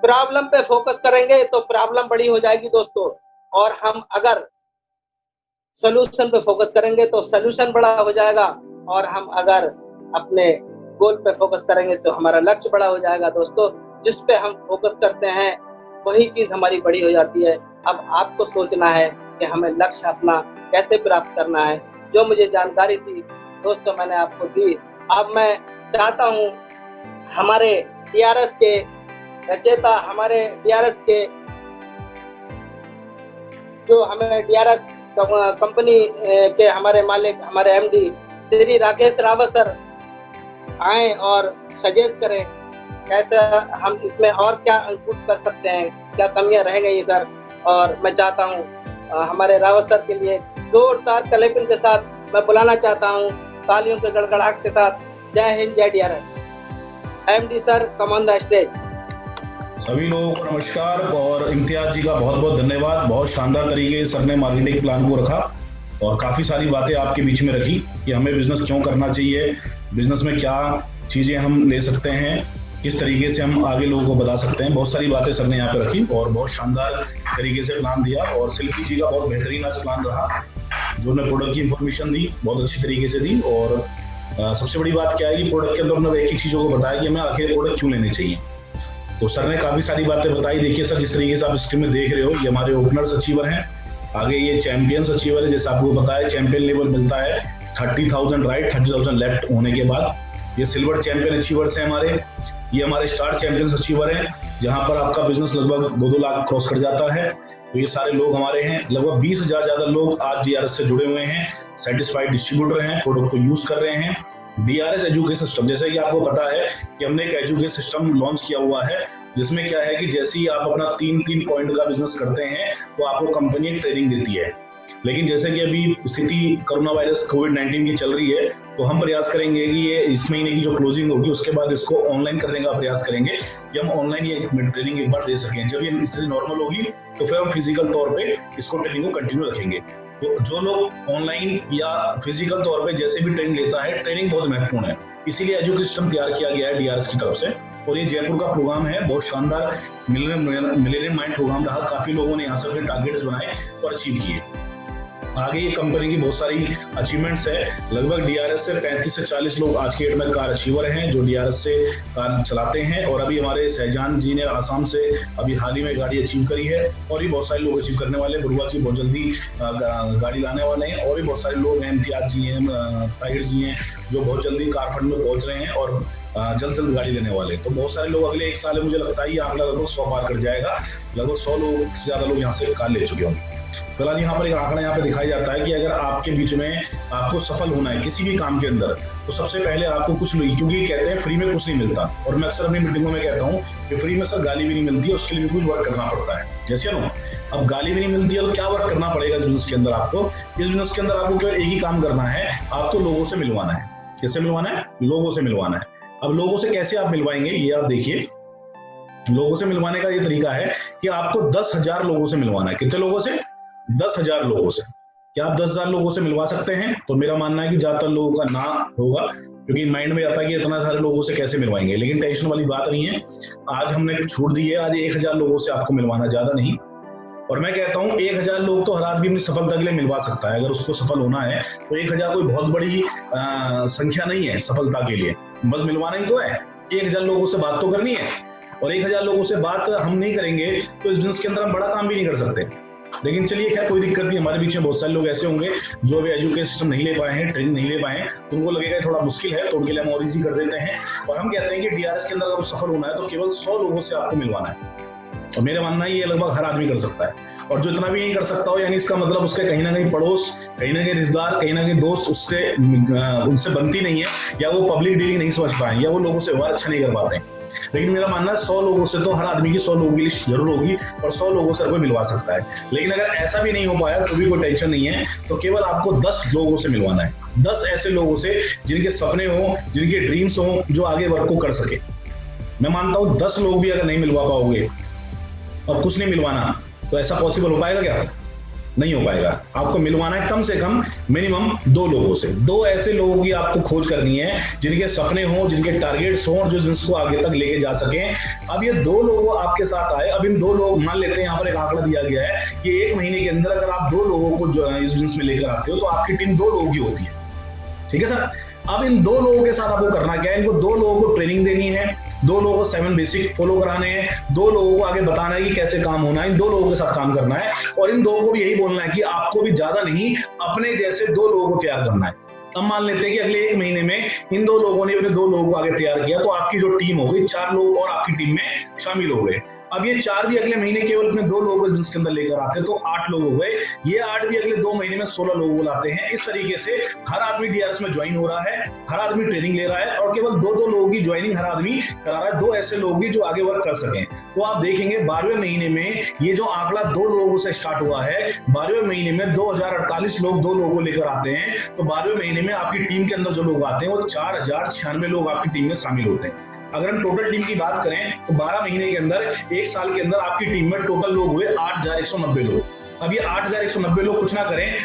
प्रॉब्लम पे फोकस करेंगे तो प्रॉब्लम बड़ी हो जाएगी दोस्तों, और हम अगर सोल्यूशन पे फोकस करेंगे तो सोल्यूशन बड़ा हो जाएगा, और हम अगर अपने गोल पे फोकस करेंगे तो हमारा लक्ष्य बड़ा हो जाएगा दोस्तों। जिस पे हम फोकस करते हैं वही चीज हमारी बड़ी हो जाती है। अब आपको सोचना है कि हमें लक्ष्य अपना कैसे प्राप्त करना है। जो मुझे जानकारी थी दोस्तों मैंने आपको दी। अब मैं चाहता हूँ हमारे DRS के रचयिता, हमारे DRS के जो हमें DRS कंपनी के हमारे मालिक, हमारे MD श्री राकेश रावत सर आए और सजेस्ट करें कैसे हम इसमें और क्या इंक्लूड कर सकते हैं, क्या कमियां रह गई सर। और मैं चाहता हूं हमारे रावत सर के लिए जोरदार तालियों के साथ मैं बुलाना चाहता हूं, तालियों के गड़गड़ाहट के साथ। जय हिंद, जय DRS। MD sir, come on the stage. सभी लोगों को नमस्कार और इम्तियाज जी का बहुत बहुत धन्यवाद। बहुत शानदार तरीके से सर ने मार्केटिंग प्लान को रखा और काफी सारी बातें आपके बीच में रखी कि हमें बिजनेस क्यों करना चाहिए, बिजनेस में क्या चीजें हम ले सकते हैं, किस तरीके से हम आगे लोगों को बता सकते हैं। बहुत सारी बातें सर ने यहाँ पे रखी और बहुत शानदार तरीके से प्लान दिया। और शिल्पी जी का बहुत बेहतरीन आज प्लान रहा, जो ने प्रोडक्ट की इंफॉर्मेशन दी, बहुत अच्छी तरीके से दी। और सबसे बड़ी बात क्या है कि प्रोडक्ट के अंदर हमने एक एक चीजों को बताया कि हमें आखिर प्रोडक्ट क्यों लेने चाहिए। तो सर ने काफी सारी बातें बताई। देखिए सर, जिस तरीके से आप स्क्रीन में देख रहे हो, ये हमारे ओपनर्स अचीवर हैं, आगे ये चैंपियंस अचीवर है। जैसे आपको बताया चैंपियन लेवल मिलता है 30,000 राइट, 30,000 लेफ्ट होने के बाद। ये सिल्वर चैंपियन अचीवर्स हैं हमारे। ये हमारे स्टार चैंपियंस अचीवर हैं, जहां पर आपका बिजनेस लगभग 2-2 लाख क्रॉस कर जाता है। तो ये सारे लोग हमारे हैं। लगभग 20,000 ज्यादा लोग आज DRS से जुड़े हुए हैं, सेटिस्फाइड डिस्ट्रीब्यूटर हैं, प्रोडक्ट को यूज कर रहे हैं। DRS एजुकेशन सिस्टम, जैसे कि आपको पता है कि हमने एक एजुकेशन सिस्टम लॉन्च किया हुआ है, जिसमें क्या है कि जैसे ही आप अपना 3 पॉइंट का बिजनेस करते हैं तो आपको कंपनी एक ट्रेनिंग देती है। लेकिन जैसे कि अभी स्थिति कोरोना वायरस कोविड-19 की चल रही है, तो हम प्रयास करेंगे कि ये इस महीने की जो क्लोजिंग होगी उसके बाद इसको ऑनलाइन करने का प्रयास करेंगे कि हम ऑनलाइन ये ट्रेनिंग एक बार दे सकें। जब ये स्थिति नॉर्मल होगी तो फिर हम फिजिकल तौर पे इसको ट्रेनिंग को कंटिन्यू रखेंगे। तो जो लोग ऑनलाइन या फिजिकल तौर पे जैसे भी ट्रेनिंग लेता है, ट्रेनिंग बहुत महत्वपूर्ण है, इसीलिए एजुकेशन सिस्टम तैयार किया गया है DRS की तरफ से। और ये जयपुर का प्रोग्राम है, बहुत शानदार मिलेनियम माइंड प्रोग्राम रहा। काफी लोगों ने यहाँ से अपने टारगेट्स बनाए और अचीव किए। आगे ये कंपनी की बहुत सारी अचीवमेंट्स है। लगभग DRS से 35 से 40 लोग आज के डेट में कार अचीवर हैं, जो DRS से कार चलाते हैं। और अभी हमारे सहजान जी ने आसाम से अभी हाल ही में गाड़ी अचीव करी है, और भी बहुत सारे लोग अचीव करने वाले हैं। गुरुआ जी बहुत जल्दी गाड़ी लाने वाले हैं, और भी बहुत सारे लोग हैं, इम्तियाज जी हैं, टाइगर जी हैं, जो बहुत जल्दी कार फंड में पहुंच रहे हैं और जल्द से जल्द गाड़ी लेने वाले। तो बहुत सारे लोग अगले 1 साल में, मुझे लगता है ये आंकड़ा लगभग 100 पार कर जाएगा। लगभग 100 लोग से ज्यादा लोग यहाँ से कार ले चुके होंगे। फिलहाल यहाँ पर एक आंकड़ा यहाँ पे दिखाई जाता है कि अगर आपके बीच में आपको सफल होना है किसी भी काम के अंदर, तो सबसे पहले आपको कुछ नहीं, क्योंकि कहते हैं फ्री में कुछ नहीं मिलता। और मैं अक्सर अपनी मीटिंगों में कहता हूँ कि फ्री में सर गाली भी नहीं मिलती है, उसके लिए भी कुछ वर्क करना पड़ता है। जैसे ना, अब गाली भी नहीं मिलती है तो क्या वर्क करना पड़ेगा इस बिजनेस के अंदर आपको। इस बिजनेस के अंदर आपको केवल एक ही काम करना है, आपको लोगों से मिलवाना है। किससे मिलवाना है? लोगों से मिलवाना है। अब लोगों से कैसे आप मिलवाएंगे, ये आप देखिए। लोगों से मिलवाने का ये तरीका है कि आपको 10,000 लोगों से मिलवाना है। कितने लोगों से? 10,000 लोगों से। क्या आप 10,000 लोगों से मिलवा सकते हैं? तो मेरा मानना है कि ज्यादातर लोगों का ना होगा, क्योंकि माइंड में आता है कि इतना सारे लोगों से कैसे मिलवाएंगे। लेकिन टेंशन वाली बात नहीं है, आज हमने छूट दी है। आज 1,000 लोगों से आपको मिलवाना, ज्यादा नहीं। और मैं कहता हूँ 1,000 लोग तो हर आदमी अपनी सफलता के लिए मिलवा सकता है। अगर उसको सफल होना है तो 1,000 कोई बहुत बड़ी संख्या नहीं है सफलता के लिए। बस मिलवाना ही तो है, 1,000 लोगों से बात तो करनी है। और 1,000 लोगों से बात हम नहीं करेंगे तो इस बिजनेस के अंदर हम बड़ा काम भी नहीं कर सकते। लेकिन चलिए खैर, कोई दिक्कत नहीं। हमारे बीच में बहुत सारे लोग ऐसे होंगे जो अभी एजुकेशन सिस्टम नहीं ले पाए हैं, ट्रेनिंग नहीं ले पाए हैं, तो उनको लगेगा थोड़ा मुश्किल है, तो उनके लिए हम और ईजी कर देते हैं। और हम कहते हैं कि DRS के अंदर अगर सफल होना है तो केवल 100 लोगों से आपको मिलवाना है। और मेरा मानना है ये लगभग हर आदमी कर सकता है। और जो इतना भी नहीं कर सकता हो, यानी इसका मतलब उसके कहीं ना कहीं पड़ोस, कहीं ना कहीं रिश्तेदार, कहीं ना कहीं दोस्त उनसे बनती नहीं है, या वो पब्लिक डीलिंग नहीं समझ पाए, या वो लोगों से व्यवहार अच्छा नहीं कर पाते। लेकिन मेरा मानना है 100 लोगों से तो हर आदमी की 100 लोगों की लिस्ट जरूर होगी, और 100 लोगों से कोई मिलवा सकता है। लेकिन अगर ऐसा भी नहीं हो पाया तो भी कोई टेंशन नहीं है, तो केवल आपको 10 लोगों से मिलवाना है। 10 ऐसे लोगों से जिनके सपने हो, जिनके ड्रीम्स हो, जो आगे वर्क को कर सके। मैं मानता हूँ 10 लोग भी अगर नहीं मिलवा पाओगे और कुछ नहीं मिलवाना, तो ऐसा पॉसिबल हो पाएगा क्या? नहीं हो पाएगा। आपको मिलवाना है कम से कम मिनिमम 2 लोगों से। 2 ऐसे लोगों की आपको खोज करनी है जिनके सपने हो, जिनके टारगेट्स हो, और जो बिजनेस को आगे तक लेके जा सकें। अब ये 2 लोग आपके साथ आए। अब इन 2 लोग, मान लेते हैं यहाँ पर एक आंकड़ा दिया गया है कि 1 महीने के अंदर अगर आप 2 लोगों को जो इस बिजनेस में लेकर आते हो तो आपकी टीम 2 लोगों की होती है। ठीक है सर। अब इन 2 लोगों के साथ आपको करना क्या है? इनको 2 लोगों को ट्रेनिंग देनी है, 2 लोगों को 7 बेसिक फॉलो कराने हैं, 2 लोगों को आगे बताना है कि कैसे काम होना है। इन 2 लोगों के साथ काम करना है, और इन 2 को भी यही बोलना है कि आपको भी ज्यादा नहीं, अपने जैसे 2 लोगों को तैयार करना है। अब मान लेते हैं कि अगले 1 महीने में इन 2 लोगों ने अपने 2 लोगों को आगे तैयार किया, तो आपकी जो टीम हो गई 4 लोग और आपकी टीम में शामिल हो गए। अब ये 4 भी अगले महीने केवल अपने 2 लोगों को बिजनेस के अंदर लेकर आते हैं, तो 8 लोग हो गए। ये 8 भी अगले 2 महीने में 16 लोगों को लाते हैं। इस तरीके से हर आदमी डीआरएस में ज्वाइन हो रहा है, हर आदमी ट्रेनिंग ले रहा है और केवल 2-2 लोगों की ज्वाइनिंग हर आदमी करा रहा है, 2 ऐसे लोग की जो आगे वर्क कर सकें। तो आप देखेंगे 12वें महीने में ये जो आंकड़ा 2 लोगों से स्टार्ट हुआ है, 12वें महीने में 2048 लोग 2 लोगों को लेकर आते हैं। तो 12वें महीने में आपकी टीम के अंदर जो लोग आते हैं वो 4096 लोग आपकी टीम में शामिल होते हैं। अगर हम टोटल टीम की बात करें तो 12 महीने के अंदर, 1 साल के अंदर आपकी टीम में टोटल लोग हुए 8190 लोग। अब ये 8190 लोग कुछ ना करें,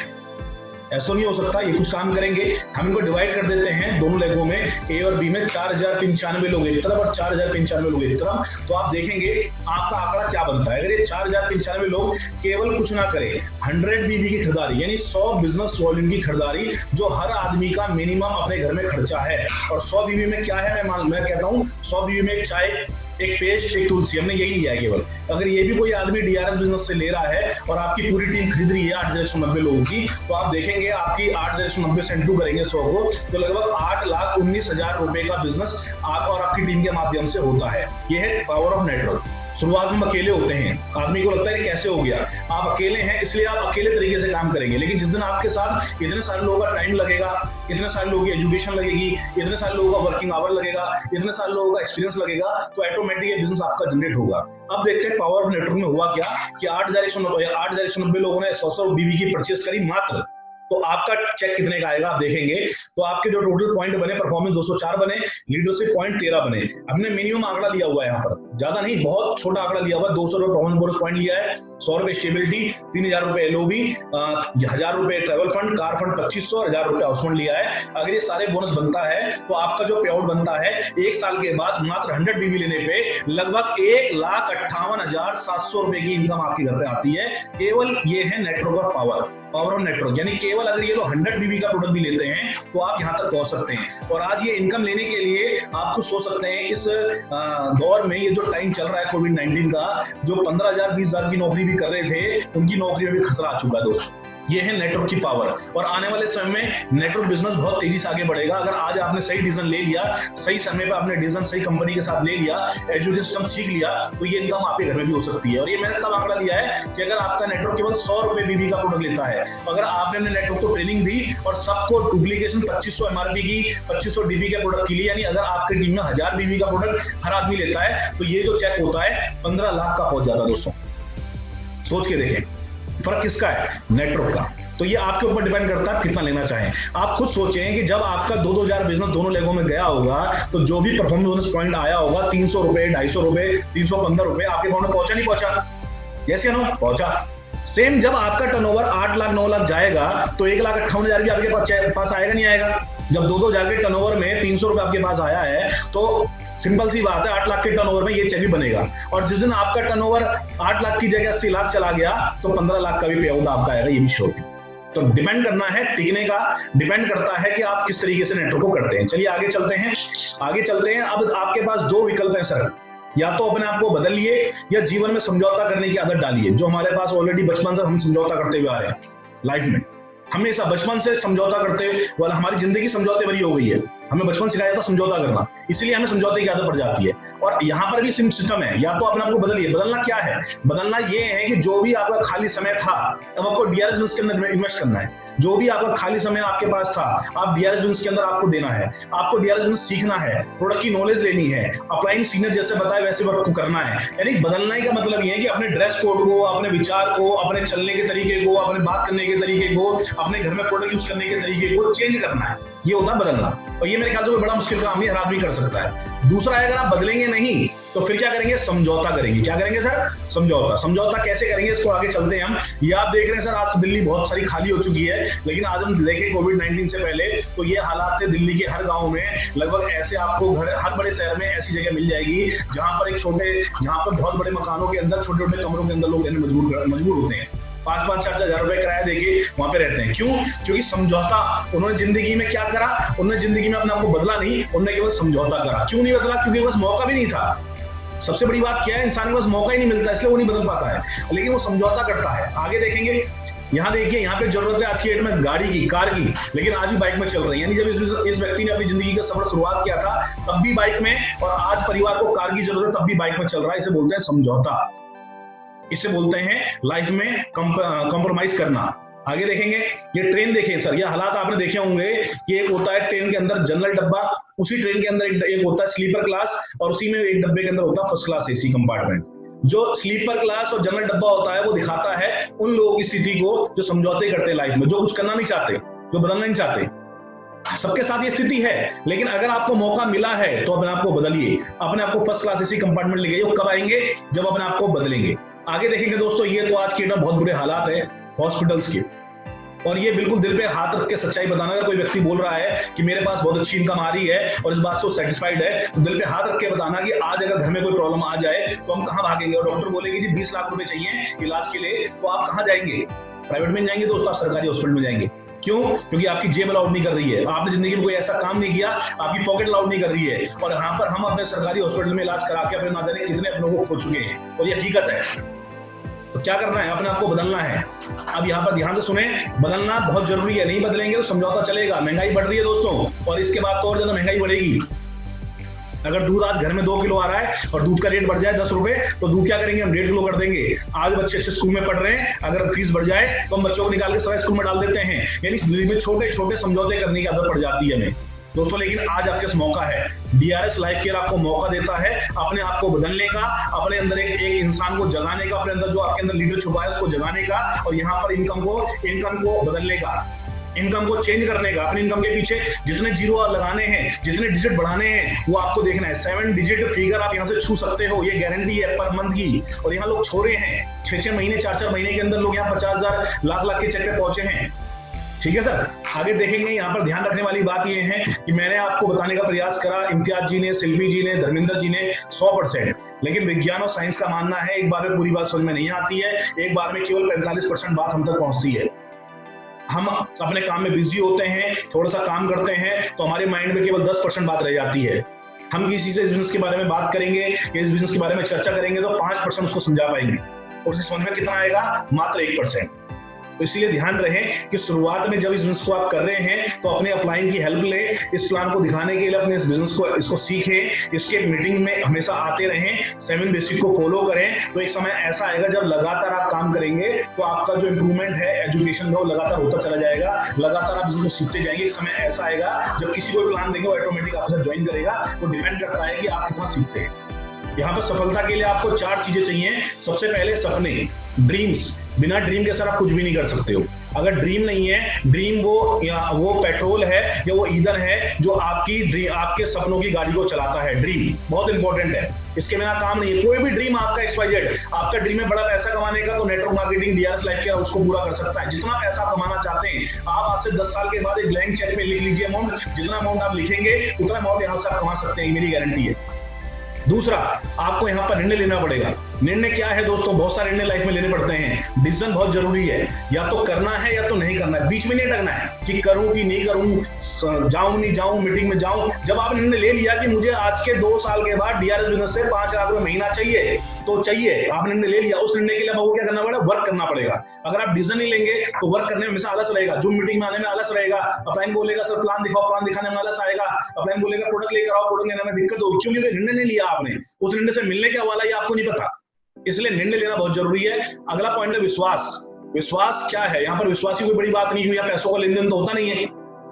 ऐसा नहीं हो सकता, ये कुछ काम करेंगे। हम इनको डिवाइड कर देते हैं दोनों लेगों में, ए और बी में। 4095 लोग एक तरफ और 4095 लोग एक तरफ। तो आप देखेंगे आपका आंकड़ा क्या बनता है। अगर ये 4095 लोग केवल कुछ ना करें, 100 बीबी की खरीदारी यानी 100 बिजनेस वॉल्यूम की खरीदारी, जो हर आदमी का मिनिमम अपने घर में खर्चा है। और 100 बीबी में क्या है, मैं कहता हूँ 100 बीबी में एक चाय, एक पेस्ट, एक तुलसी, हमने यही लिया है केवल। अगर ये भी कोई आदमी डीआरएस बिजनेस से ले रहा है और आपकी पूरी टीम खरीद रही है 8190 लोगों की, तो आप देखेंगे आपकी 8190 से इंटू करेंगे 100 को, तो लगभग 8,19,000 रुपए का बिजनेस आप और आपकी टीम के माध्यम से होता है। ये है पावर ऑफ नेटवर्क। शुरुआत में अकेले होते हैं, आदमी को लगता है कैसे हो गया, आप अकेले हैं इसलिए आप अकेले तरीके से काम करेंगे। लेकिन जिस दिन आपके साथ इतने सारे लोगों का टाइम लगेगा, इतने सारे लोगों की एजुकेशन लगेगी, इतने सारे लोगों का वर्किंग आवर लगेगा, इतने सारे लोगों का एक्सपीरियंस लगेगा, तो ऑटोमेटिक ये बिजनेस आपका जनरेट होगा। अब देखते हैं पावर ऑफ नेटवर्क में हुआ क्या कि 8190 लोगों ने 100 बीबी की परचेस करी मात्र। तो आपका चेक कितने का आएगा आप देखेंगे, तो आपके जो टोटल पॉइंट बने, परफॉर्मेंस 204 बने, लीडरशिप पॉइंट 13 बने। हमने मिनिमम आंकड़ा लिया हुआ है, यहाँ पर ज्यादा नहीं, बहुत छोटा आंकड़ा लिया हुआ है। 200 रुपए परफॉर्मेंस बोनस पॉइंट लिया है, 100 रुपए स्टेबिलिटी, 3000 रुपए एलओबी, 1000 रुपए ट्रेवल फंड, कार फंड 2500, 1000 रुपए हाउस फंड लिया है। अगर ये सारे बोनस बनता है तो आपका जो पे आउट बनता है 1 साल के बाद मात्र 100 बीबी लेने पे लगभग 1,58,700 रुपए की इनकम आपके घर पे आती है। केवल ये है network of power of network, यानी केवल अगर ये लोग 100 बीबी का प्रोडक्ट भी लेते हैं तो आप यहाँ तक पहुंच सकते हैं। और आज ये इनकम लेने के लिए आप खुद सोच सकते हैं, इस दौर में ये जो टाइम चल रहा है कोविड-19 का, जो 15,000 20,000 की नौकरी भी कर रहे थे, उनकी नौकरी में भी खतरा आ चुका है दोस्तों। ये है नेटवर्क की पावर। और आने वाले समय में नेटवर्क बिजनेस बहुत तेजी से आगे बढ़ेगा। अगर आज आपने सही डिसीजन ले लिया, सही समय पे आपने डिसीजन सही कंपनी के साथ ले लिया, एजुकेशन सिस्टम सीख लिया, तो ये इनकम आपके घर में भी हो सकती है। और ये मैंने तब आंकड़ा दिया है कि अगर आपका नेटवर्क केवल 100 रुपए बीबी का प्रोडक्ट लेता है, अगर आपने अपने नेटवर्क को ट्रेनिंग दी और सबको डुप्लीकेशन 2500 एमआरपी की, 2500 डीबी के प्रोडक्ट के लिए, यानी अगर आपके टीम में 1000 बीबी का प्रोडक्ट हर आदमी लेता है, तो ये जो चेक होता है 15 लाख का पहुंच जाता है दोस्तों। सोच के देखें, फर्क किसका है? नेटवर्क का। तो ये आपके ऊपर डिपेंड करता है कितना लेना चाहें। आप खुद सोचें कि जब आपका 2-2 बिजनेस दोनों लेगों में गया होगा, तो जो भी परफॉर्मेंस बोनस पॉइंट आया होगा 300 रुपए, 250 रुपए, 315 रुपए आपके अकाउंट में पहुंचा नहीं पहुंचा? यस या नो? पहुंचा। सेम जब आपका टर्नओवर 8 लाख 9 लाख जाएगा तो 1,58,000 भी आपके पास आएगा नहीं आएगा? जब 2-2 के टर्नओवर में 300 रुपए आपके पास आया है, तो सिंपल सी बात है 8 लाख के टर्नओवर में ये चेक भी बनेगा। और जिस दिन आपका टर्नओवर 8 लाख की जगह 80 लाख चला गया, तो 15 लाख का भी पे आउट आपका आएगा, ये भी श्योर। तो डिपेंड करना है टिकने का, डिपेंड करता है कि आप किस तरीके से नेटवर्क को करते हैं। चलिए आगे चलते हैं। अब आपके पास 2 विकल्प हैं सर, या तो अपने आप को बदलिए या जीवन में समझौता करने की आदत डालिए, जो हमारे पास ऑलरेडी बचपन से हम समझौता करते हुए आ रहे हैं लाइफ में। हमेशा बचपन से समझौता करते वाला, हमारी जिंदगी समझौते भरी हो गई है। हमें बचपन सिखाया जाता समझौता करना, इसलिए हमें समझौते की आदत पड़ जाती है। और यहाँ पर भी सिस्टम है, या तो अपने आपको बदलिए। बदलना क्या है? बदलना ये है कि जो भी आपका खाली समय था, अब आपको डीआरएस बिजनेस के अंदर इन्वेस्ट करना है। जो भी आपका खाली समय आपके पास था, आप डीआरएस बिजनेस के अंदर आपको देना है। आपको डीआरएस बिजनेस सीखना है, प्रोडक्ट की नॉलेज लेनी है, अप्लाइंग सीनियर जैसे बताए वैसे वर्क को करना है। यानी बदलना का मतलब ये है कि अपने ड्रेस कोड को, अपने विचार को, अपने चलने के तरीके को, अपने बात करने के तरीके को, अपने घर में प्रोडक्ट यूज करने के तरीके को चेंज करना है। ये होता है बदलना। और ये मेरे ख्याल से कोई बड़ा मुश्किल काम नहीं, हर आदमी कर सकता है। दूसरा है, अगर आप बदलेंगे नहीं तो फिर क्या करेंगे? समझौता करेंगे। क्या करेंगे सर? समझौता। समझौता कैसे करेंगे, इसको आगे चलते हैं हम। ये आप देख रहे हैं सर, आज तो दिल्ली बहुत सारी खाली हो चुकी है, लेकिन आज हम देखें कोविड-19 से पहले तो ये हालात थे दिल्ली के हर गांव में। लगभग ऐसे आपको घर, हर बड़े शहर में ऐसी जगह मिल जाएगी जहां पर जहां पर बहुत बड़े मकानों के अंदर, छोटे छोटे कमरों के अंदर लोग रहने मजबूर होते हैं। 5-5, 4-4 हजार रुपए किराया देके वहां पे रहते हैं। क्यों? क्योंकि समझौता। उन्होंने जिंदगी में क्या करा? उन्होंने जिंदगी में अपने आप को बदला नहीं, उन्होंने केवल समझौता करा। क्यों नहीं बदला? क्योंकि बस मौका भी नहीं था। सबसे बड़ी बात क्या है? इंसान के पास मौका ही नहीं मिलता, इसलिए वो नहीं बदल पाता है, लेकिन वो समझौता करता है। आगे देखेंगे, यहाँ देखिए, यहाँ पे जरूरत है आज की डेट में गाड़ी की, कार की, लेकिन आज भी बाइक में चल रही है। यानी जब इस व्यक्ति ने अपनी जिंदगी का सफर शुरुआत किया था तब भी बाइक में, और आज परिवार को कार की जरूरत है तब भी बाइक में चल रहा है। इसे बोलते हैं समझौता, इसे बोलते हैं लाइफ में कॉम्प्रोमाइज करना। आगे देखेंगे, ये ट्रेन देखें सर, ये हालात आपने देखे होंगे कि एक होता है ट्रेन के अंदर जनरल डब्बा, उसी ट्रेन के अंदर एक होता है स्लीपर क्लास, और उसी में एक डब्बे के अंदर होता है फर्स्ट क्लास एसी कंपार्टमेंट। जो स्लीपर क्लास और जनरल डब्बा होता है वो दिखाता है उन लोगों की स्थिति को जो समझौते करते हैं लाइफ में, जो कुछ करना नहीं चाहते, जो बदलना नहीं चाहते। सबके साथ ये स्थिति है, लेकिन अगर आपको मौका मिला है तो अपने आप को बदलिए, अपने आप को फर्स्ट क्लास एसी कंपार्टमेंट ले जाइए। कब आएंगे? जब अपने आप को बदलेंगे। आगे देखेंगे दोस्तों, ये तो आज के बहुत बुरे हालात है हॉस्पिटल्स के, और ये बिल्कुल दिल पे हाथ रख के सच्चाई बताना। अगर कोई व्यक्ति बोल रहा है कि मेरे पास बहुत अच्छी इनकम आ रही है और इस बात से सेटिस्फाइड है, तो दिल पे हाथ रख के बताना कि आज अगर घर में कोई प्रॉब्लम आ जाए तो हम कहाँ भागेंगे, और डॉक्टर बोलेगी जी 20 लाख रुपए चाहिए इलाज के लिए, तो आप कहाँ जाएंगे? प्राइवेट में जाएंगे दोस्तों, आप सरकारी हॉस्पिटल में जाएंगे। क्यों? क्योंकि आपकी जेब अलाउड नहीं कर रही है, आपने जिंदगी में कोई ऐसा काम नहीं किया, आपकी पॉकेट अलाउड नहीं कर रही है, और यहाँ पर हम अपने सरकारी हॉस्पिटल में इलाज करा के अपने ना जाने कितने अपने लोग खो चुके हैं, और ये हकीकत है। तो क्या करना है? अपने आप को बदलना है। अब यहाँ पर ध्यान से सुने, बदलना बहुत जरूरी है, नहीं बदलेंगे तो समझौता चलेगा। महंगाई बढ़ रही है दोस्तों, और इसके बाद तो और ज्यादा महंगाई बढ़ेगी। अगर दूध आज घर में 2 किलो आ रहा है और दूध का रेट बढ़ जाए 10 रुपए, तो दूध क्या करेंगे? हम 1.5 किलो कर देंगे। आज बच्चे अच्छे स्कूल में पढ़ रहे हैं, अगर फीस बढ़ जाए तो हम बच्चों को निकाल के सारा स्कूल में डाल देते हैं। यानी जिंदगी में छोटे छोटे समझौते करने की आदत पड़ जाती है हमें दोस्तों। लेकिन आज आपके पास मौका है, डीआरएस लाइफ केयर आपको मौका देता है अपने आप को बदलने का, अपने अंदर एक इंसान को जगाने का, अपने अंदर जो आपके अंदर लीडर छुपा है उसको जगाने का, और यहाँ पर इनकम को बदलने का, इनकम को चेंज करने का। अपनी इनकम के पीछे जितने जीरो लगाने हैं, जितने डिजिट बढ़ाने हैं, वो आपको देखना है। 7 डिजिट फिगर आप यहाँ से छू सकते हो, ये गारंटी है पर मंथ की। और यहाँ लोग छोड़े हैं 6-6 महीने 4-4 महीने के अंदर लोग यहाँ 50,000 लाख के चेक पे पहुंचे हैं। ठीक है सर। आगे देखेंगे, यहाँ पर ध्यान रखने वाली बात यह है कि मैंने आपको बताने का प्रयास करा, इम्तियाज जी ने, शिल्पी जी ने, धर्मेंद्र जी ने 100%, लेकिन विज्ञान और साइंस का मानना है एक बार में पूरी बात समझ में नहीं आती है, एक बार में केवल 45% बात हम तक पहुंचती है। हम अपने काम में बिजी होते हैं, थोड़ा सा काम करते हैं तो हमारे माइंड में केवल 10% बात रह जाती है। हम किसी से इस बिजनेस के बारे में बात करेंगे, इस बिजनेस के बारे में चर्चा करेंगे तो 5% उसको समझा पाएंगे, और उसे समझ में कितना आएगा? मात्र 1%। तो इसलिए ध्यान रहे कि शुरुआत में जब इस बिजनेस को आप कर रहे हैं तो अपने अपलाइन की हेल्प ले, इस प्लान को दिखाने के लिए अपने इस बिजनेस को इसको सीखें, इसके मीटिंग में हमेशा आते रहें, 7 बेसिक को फॉलो करें। तो एक समय ऐसा आएगा जब लगातार आप काम करेंगे तो आपका जो इंप्रूवमेंट है एजुकेशन का वो लगातार होता चला जाएगा, लगातार आप बिजनेस को सीखते जाएंगे। एक समय ऐसा आएगा जब किसी को प्लान देंगे वो ऑटोमेटिक आपसे ज्वाइन करेगा। वो डिपेंड करता है कि आप कितना सीखते हैं। यहाँ पर सफलता के लिए आपको 4 चीजें चाहिए। सबसे पहले सपने, ड्रीम्स। बिना ड्रीम के सर आप कुछ भी नहीं कर सकते हो। अगर ड्रीम नहीं है, ड्रीम वो पेट्रोल है या वो ईंधन है जो आपके सपनों की गाड़ी को चलाता है। ड्रीम बहुत इंपॉर्टेंट है, इसके बिना काम नहीं है। कोई भी ड्रीम आपका XYZ, आपका ड्रीम है बड़ा पैसा कमाने का, तो network marketing DRS life care उसको पूरा कर सकता है। जितना पैसा कमाना चाहते हैं आप आज से 10 साल के बाद एक ब्लैंक चेक में लिख लीजिए अमाउंट, जितना अमाउंट आप लिखेंगे उतना अमाउंट यहाँ से आप कमा सकते हैं, मेरी गारंटी है। दूसरा, आपको यहाँ पर निर्णय लेना पड़ेगा। निर्णय क्या है दोस्तों? बहुत सारे निर्णय लाइफ में लेने पड़ते हैं। डिसीजन बहुत जरूरी है, या तो करना है या तो नहीं करना है, बीच में नहीं लगना है कि करूं कि नहीं करूं, जाऊं नहीं जाऊं, मीटिंग में जाऊं। जब आपने निर्णय ले लिया कि मुझे आज के 2 साल के बाद डीआरएस बिजनेस से 5 लाख रुपए महीना चाहिए, तो चाहिए, आपने निर्णय ले लिया। उस निर्णय के लिए आपको क्या करना पड़ेगा? वर्क करना पड़ेगा। अगर आप डिसीजन नहीं लेंगे तो वर्क करने में हमेशा आलस रहेगा, जो मीटिंग में आने में आलस रहेगा, अपलाइन बोलेगा सर प्लान दिखाओ, प्लान दिखाने में आलस आएगा, अपलाइन बोलेगा प्रोडक्ट लेकर आओ, प्रोडक्ट लेने में दिक्कत होगी, क्योंकि निर्णय नहीं लिया आपने। उस निर्णय से मिलने क्या वाला ये आपको नहीं पता, इसलिए निर्णय लेना बहुत जरूरी है। अगला पॉइंट है विश्वास। विश्वास क्या है? यहाँ पर विश्वास की कोई बड़ी बात नहीं हुई, पैसों का लेन देन तो होता नहीं है,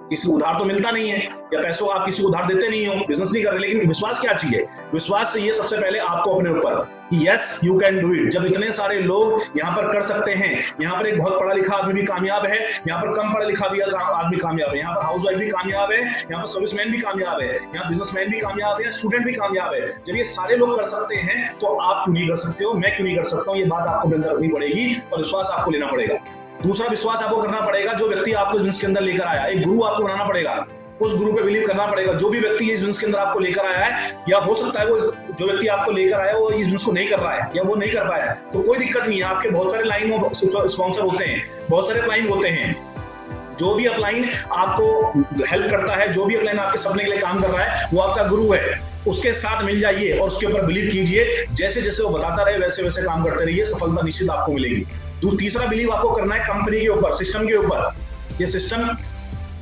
किसी को उधार तो मिलता नहीं है, या पैसों आप किसी को उधार देते नहीं हो, बिजनेस नहीं कर रहे। लेकिन विश्वास क्या चीज है? विश्वास चाहिए सबसे पहले आपको अपने ऊपर, yes you can do it. जब इतने सारे लोग यहाँ पर कर सकते हैं, यहाँ पर एक बहुत पढ़ा लिखा आदमी भी कामयाब है, यहाँ पर कम पढ़ा लिखा भी आदमी कामयाब है, यहाँ पर हाउस वाइफ भी कामयाब है, यहाँ पर सर्विसमैन भी कामयाब है, यहाँ बिजनेसमैन भी कामयाब है, स्टूडेंट भी कामयाब है। जब ये सारे लोग कर सकते हैं तो आप क्यों नहीं कर सकते हो? मैं क्यों नहीं कर सकता हूँ? ये बात आपको अंदर रखनी पड़ेगी और विश्वास आपको लेना पड़ेगा। दूसरा विश्वास आपको करना पड़ेगा, जो व्यक्ति आपको बिजनेस के अंदर लेकर आया, एक गुरु आपको बनाना पड़ेगा, उस गुरु पे बिलीव करना पड़ेगा। जो भी व्यक्ति इस बिजनेस के अंदर आपको लेकर आया है, या हो सकता है वो जो व्यक्ति आपको लेकर आया वो इस बिजनेस को नहीं कर रहा है या वो नहीं कर पाया है, तो कोई दिक्कत नहीं है। आपके बहुत सारे लाइन ऑफ स्पॉन्सर होते हैं, बहुत सारे अपलाइन होते हैं। जो भी अपलाइन आपको हेल्प करता है, जो भी अपलाइन आपके सपने के लिए काम कर रहा है, वो आपका गुरु है। उसके साथ मिल जाइए और उसके ऊपर बिलीव कीजिए। जैसे जैसे वो बताता रहे वैसे वैसे काम करते रहिए, सफलता निश्चित आपको मिलेगी। तीसरा बिलीव आपको करना है कंपनी के ऊपर, सिस्टम के ऊपर। ये सिस्टम,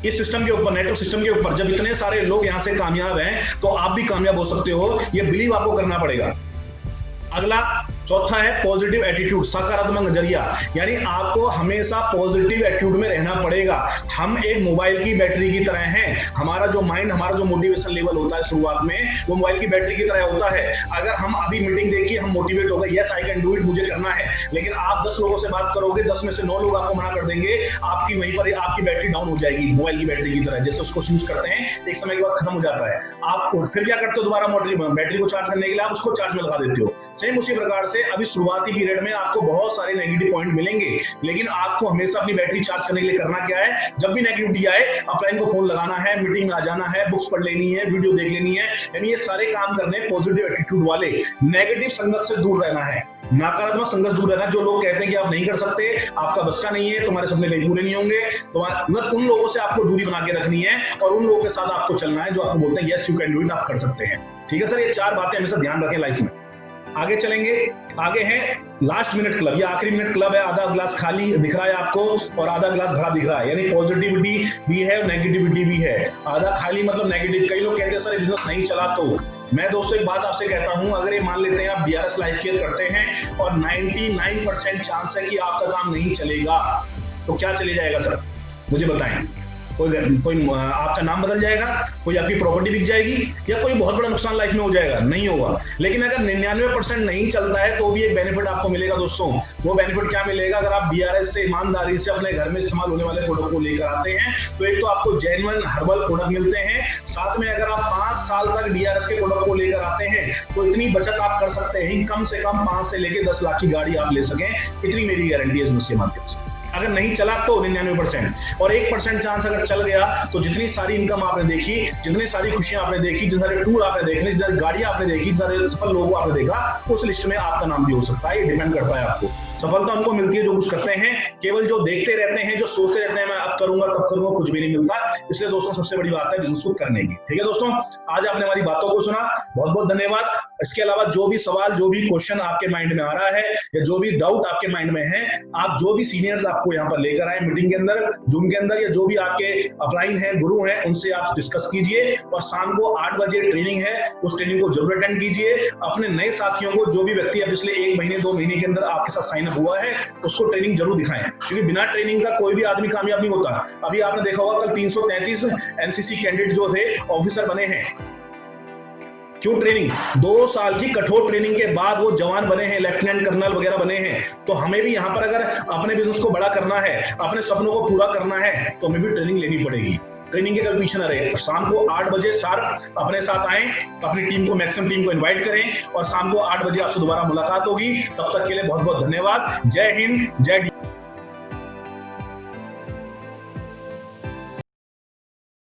इस सिस्टम के ऊपर, नेटवर्क सिस्टम के ऊपर, जब इतने सारे लोग यहां से कामयाब हैं तो आप भी कामयाब हो सकते हो। ये बिलीव आपको करना पड़ेगा। अगला, चौथा है पॉजिटिव एटीट्यूड, सकारात्मक नजरिया। यानी आपको हमेशा पॉजिटिव एटीट्यूड में रहना पड़ेगा। हम एक मोबाइल की बैटरी की तरह हैं। हमारा जो माइंड, हमारा जो मोटिवेशन लेवल होता है शुरुआत में, वो मोबाइल की बैटरी की तरह होता है। अगर हम अभी मीटिंग देखिए, हम मोटिवेट हो गए, yes I can do it, मुझे करना है, लेकिन आप 10 लोगों से बात करोगे, 10 में से 9 लोग आपको मना कर देंगे, आपकी वहीं पर आपकी बैटरी डाउन हो जाएगी, मोबाइल की बैटरी की तरह। जैसे उसको यूज करते हैं, एक समय के बाद खत्म हो जाता है। आप फिर क्या करते हो, दोबारा बैटरी को चार्ज करने के लिए आप उसको चार्ज में लगा देते हो। सेम उसी प्रकार से अभी शुरुआती पीरियड में आपको बहुत सारे नेगेटिव पॉइंट मिलेंगे, लेकिन आपको हमेशा अपनी बैटरी चार्ज करने के लिए करना क्या है, जब भी नेगेटिविटी आए अपलाइन को फोन लगाना है, मीटिंग में आ जाना है, बुक्स पढ़ लेनी है, वीडियो देख लेनी है। यानी ये सारे काम करने पॉजिटिव एटीट्यूड वाले। नेगेटिव संगत से दूर रहना है, नकारात्मक संगत दूर रहना। जो लोग कहते हैं कि आप नहीं कर सकते, आपका बस का नहीं है, तुम्हारे सपने कहीं पूरे नहीं होंगे, मतलब उन लोगों से आपको दूरी बना के रखनी है और उन लोगों के साथ आपको चलना है जो आपको बोलते हैं yes you can do it, आप कर सकते हैं। ठीक है सर, ये 4 बातें हमेशा ध्यान रखें लाइफ में। आगे चलेंगे, आगे है लास्ट मिनट क्लब। ये आखिरी मिनट क्लब है। आधा ग्लास खाली दिख रहा है आपको और आधा ग्लास भरा दिख रहा है, यानी पॉजिटिविटी भी है और नेगेटिविटी भी है। आधा खाली मतलब नेगेटिव। कई लोग कहते हैं सर बिजनेस नहीं चला तो। मैं दोस्तों एक बात आपसे कहता हूं, अगर ये मान लेते हैं आप DRS लाइफ केयर करते हैं और 99% चांस है कि आपका काम नहीं चलेगा, तो क्या चले जाएगा सर, मुझे बताएं। कोई आपका नाम बदल जाएगा, कोई आपकी प्रॉपर्टी बिक जाएगी, या कोई बहुत बड़ा नुकसान लाइफ में हो जाएगा? नहीं होगा। लेकिन अगर 99% नहीं चलता है तो भी एक बेनिफिट आपको मिलेगा दोस्तों। वो बेनिफिट क्या मिलेगा, अगर आप DRS से ईमानदारी से अपने घर में इस्तेमाल होने वाले प्रोडक्ट को लेकर आते हैं तो एक तो आपको जेन्युइन हर्बल प्रोडक्ट मिलते हैं, साथ में अगर आप 5 साल तक DRS के प्रोडक्ट को लेकर आते हैं तो इतनी बचत आप कर सकते हैं, कम से कम 5 से लेकर 10 लाख की गाड़ी आप ले सकें। इतनी मेरी गारंटी है उसके माध्यम से। अगर नहीं चला तो 99%, और 1% चांस अगर चल गया तो जितनी सारी इनकम आपने देखी, जितनी सारी खुशियां आपने देखी, जितने सारे टूर आपने देखे, जितनी सारी गाड़ियां आपने देखी, जितने सारे सफल लोगों आपने देखा, उस लिस्ट में आपका नाम भी हो सकता है। ये डिपेंड करता है आपको। सफलता उनको मिलती है जो कुछ करते हैं, केवल जो देखते रहते हैं, जो सोचते रहते हैं मैं अब करूंगा तब करूंगा, कुछ भी नहीं मिलता। इसलिए दोस्तों सबसे बड़ी बात है बिजनेस को करने की। ठीक है दोस्तों, आज आपने हमारी बातों को सुना, बहुत बहुत धन्यवाद। इसके अलावा जो भी सवाल, जो भी क्वेश्चन आपके माइंड में आ रहा है या जो भी डाउट आपके माइंड में है, आप जो भी सीनियर्स आपको यहाँ पर लेकर आए मीटिंग के अंदर, जूम के अंदर, या जो भी आपके अपलाइन है, गुरु हैं, उनसे आप डिस्कस कीजिए। और शाम को 8 बजे ट्रेनिंग है, उस ट्रेनिंग को जरूर अटेंड कीजिए। अपने नए साथियों को, जो भी व्यक्ति पिछले 1 महीने 2 महीने के अंदर आपके साथ साइन अप हुआ है, उसको ट्रेनिंग जरूर दिखाएं, क्योंकि बिना ट्रेनिंग का कोई भी आदमी कामयाब नहीं होता। अभी आपने देखा होगा कल 333 NCC कैंडिडेट जो थे ऑफिसर बने हैं। क्यों? ट्रेनिंग, 2 साल की कठोर ट्रेनिंग के बाद वो जवान बने हैं, लेफ्टिनेंट कर्नल वगैरह बने हैं। तो हमें भी यहाँ पर अगर अपने बिजनेस को बड़ा करना है, अपने सपनों को पूरा करना है, तो हमें भी ट्रेनिंग लेनी पड़ेगी। ट्रेनिंग के कभी पीछे न रहे। शाम को 8 बजे शार्प अपने साथ आए, अपनी टीम को, मैक्सिमम टीम को इनवाइट करें और शाम को 8 बजे आपसे दोबारा मुलाकात होगी। तब तक के लिए बहुत बहुत धन्यवाद। जय हिंद, जय